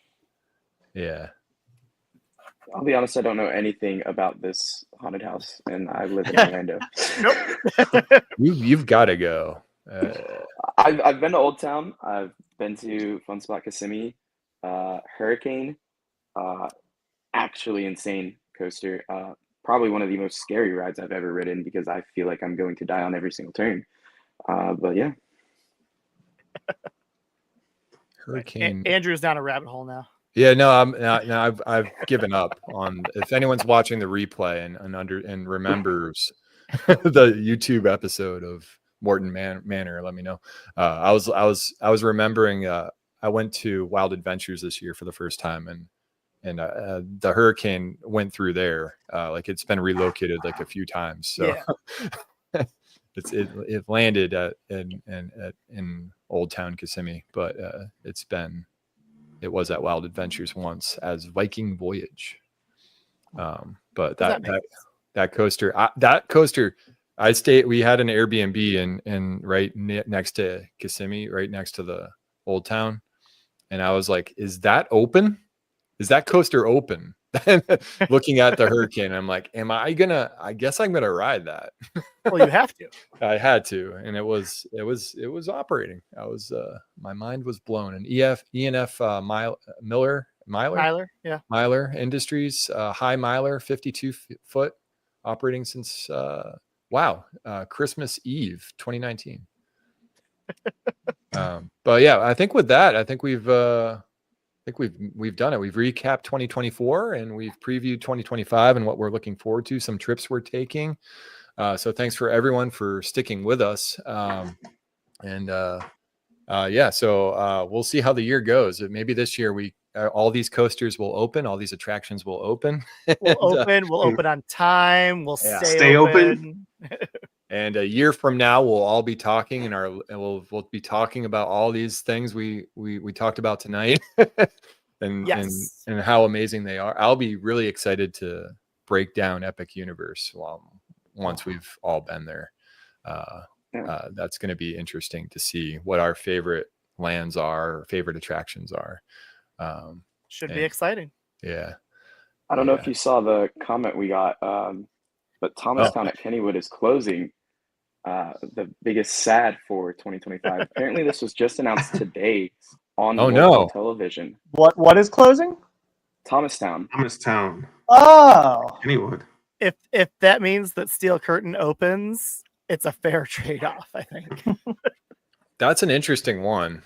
Yeah. I'll be honest, I don't know anything about this haunted house, and I live in Orlando. Nope. You've got to go. I've been to Old Town. I've been to Fun Spot Kissimmee, Hurricane, actually insane coaster. Probably one of the most scary rides I've ever ridden because I feel like I'm going to die on every single turn. But yeah. Hurricane. Andrew's down a rabbit hole now. Yeah, no, I've given up on. If anyone's watching the replay and remembers the YouTube episode of Morton Manor, let me know. I was remembering. I went to Wild Adventures this year for the first time, and the hurricane went through there. Like it's been relocated like a few times. So yeah. it landed in Old Town Kissimmee, but it was at Wild Adventures once as Viking Voyage. But that coaster, we had an Airbnb in right next to Kissimmee, right next to the Old Town. And I was like, is that open? Is that coaster open? Looking at the hurricane, I'm like, I guess I'm gonna ride that. Well, you have to. I had to, and it was operating. I was my mind was blown. And ENF Myler Industries, high Myler, 52 foot, operating since Christmas Eve 2019. But yeah, I think with that, we've done it. We've recapped 2024 and we've previewed 2025 and what we're looking forward to, some trips we're taking. So thanks for everyone for sticking with us. So we'll see how the year goes. Maybe this year all these coasters will open, all these attractions will open. We'll open on time. We'll stay open. And a year from now, we'll all be talking we'll be talking about all these things we talked about tonight and how amazing they are. I'll be really excited to break down Epic Universe once we've all been there. That's going to be interesting to see what our favorite lands are, or favorite attractions are. Should be exciting. Yeah. I don't know if you saw the comment we got, but Thomastown at Kennywood is closing the biggest sad for 2025. Apparently, this was just announced today on Oh, local no. television. What is closing? Thomastown. Thomastown. Oh, Kennywood. If that means that Steel Curtain opens, it's a fair trade-off, I think. That's an interesting one.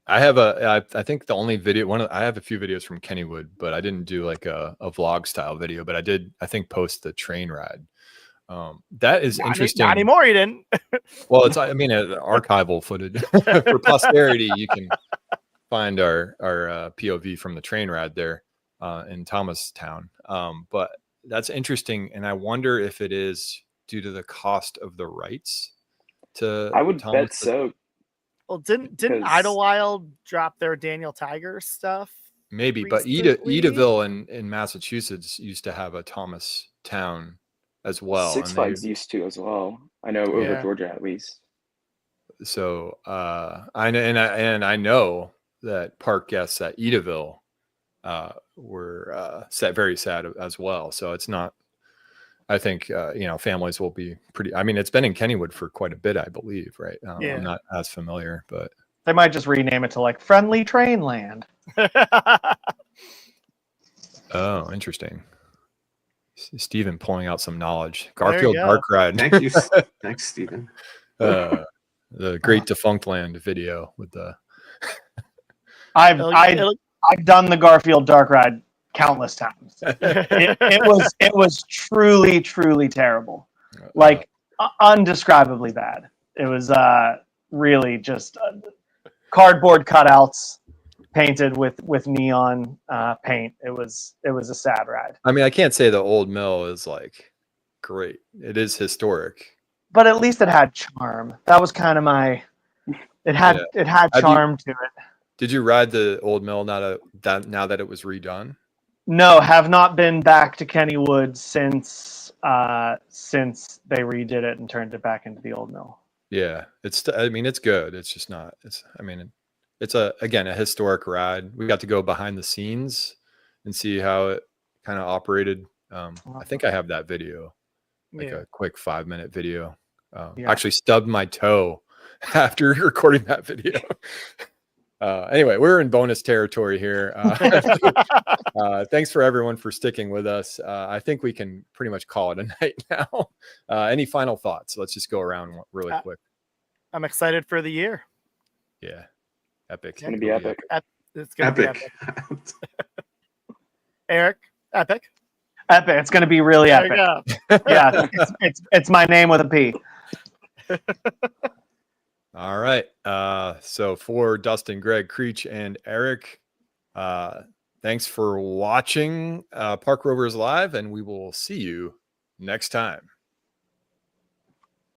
I think the only video I have a few videos from Kennywood, but I didn't do like a vlog style video, but I think post the train ride. That is interesting. Not anymore, you didn't. Well, it's archival footage for posterity. You can find our POV from the train ride there in Thomastown. But that's interesting, and I wonder if it is due to the cost of the rights to. I would bet so. Well, didn't Because- Idlewild drop their Daniel Tiger stuff? Maybe, but recently? Edaville in Massachusetts used to have a Thomastown as well. Six and Flags used to as well. I know over Yeah. Georgia at least. So I know that park guests at Edaville were very sad as well. So it's not. I think families will be pretty. I mean, it's been in Kennywood for quite a bit, I believe, right? Yeah. I'm not as familiar, but they might just rename it to like Friendly Train Land. oh, interesting. Stephen pulling out some knowledge. There you Garfield go. Dark Ride. Thank you. Thanks, Stephen. The Great Defunct Land video with the. I've It'll- done the Garfield Dark Ride countless times. It was truly terrible, like undescribably bad. It was really just cardboard cutouts painted with neon paint. It was a sad ride. I mean, I can't say the old mill is like great. It is historic. But at least it had charm. That was kind of my. It had charm to it. Did you ride the old mill now that it was redone? No, have not been back to Kennywood since they redid it and turned it back into the old mill. Yeah, it's good. It's just not. It's a historic ride. We got to go behind the scenes and see how it kind of operated. I think I have that video, a quick 5-minute video. Actually stubbed my toe after recording that video. Anyway, we're in bonus territory here. Thanks for everyone for sticking with us. I think we can pretty much call it a night now. Any final thoughts? Let's just go around really quick. I'm excited for the year. Yeah. Epic. It's going to be epic. It's going to be epic. Eric, epic. Epic. It's going to be really There epic. you go. Yeah, it's my name with a P. All right. So for Dustin, Greg, Creech, and Eric, thanks for watching Park Rovers Live, and we will see you next time.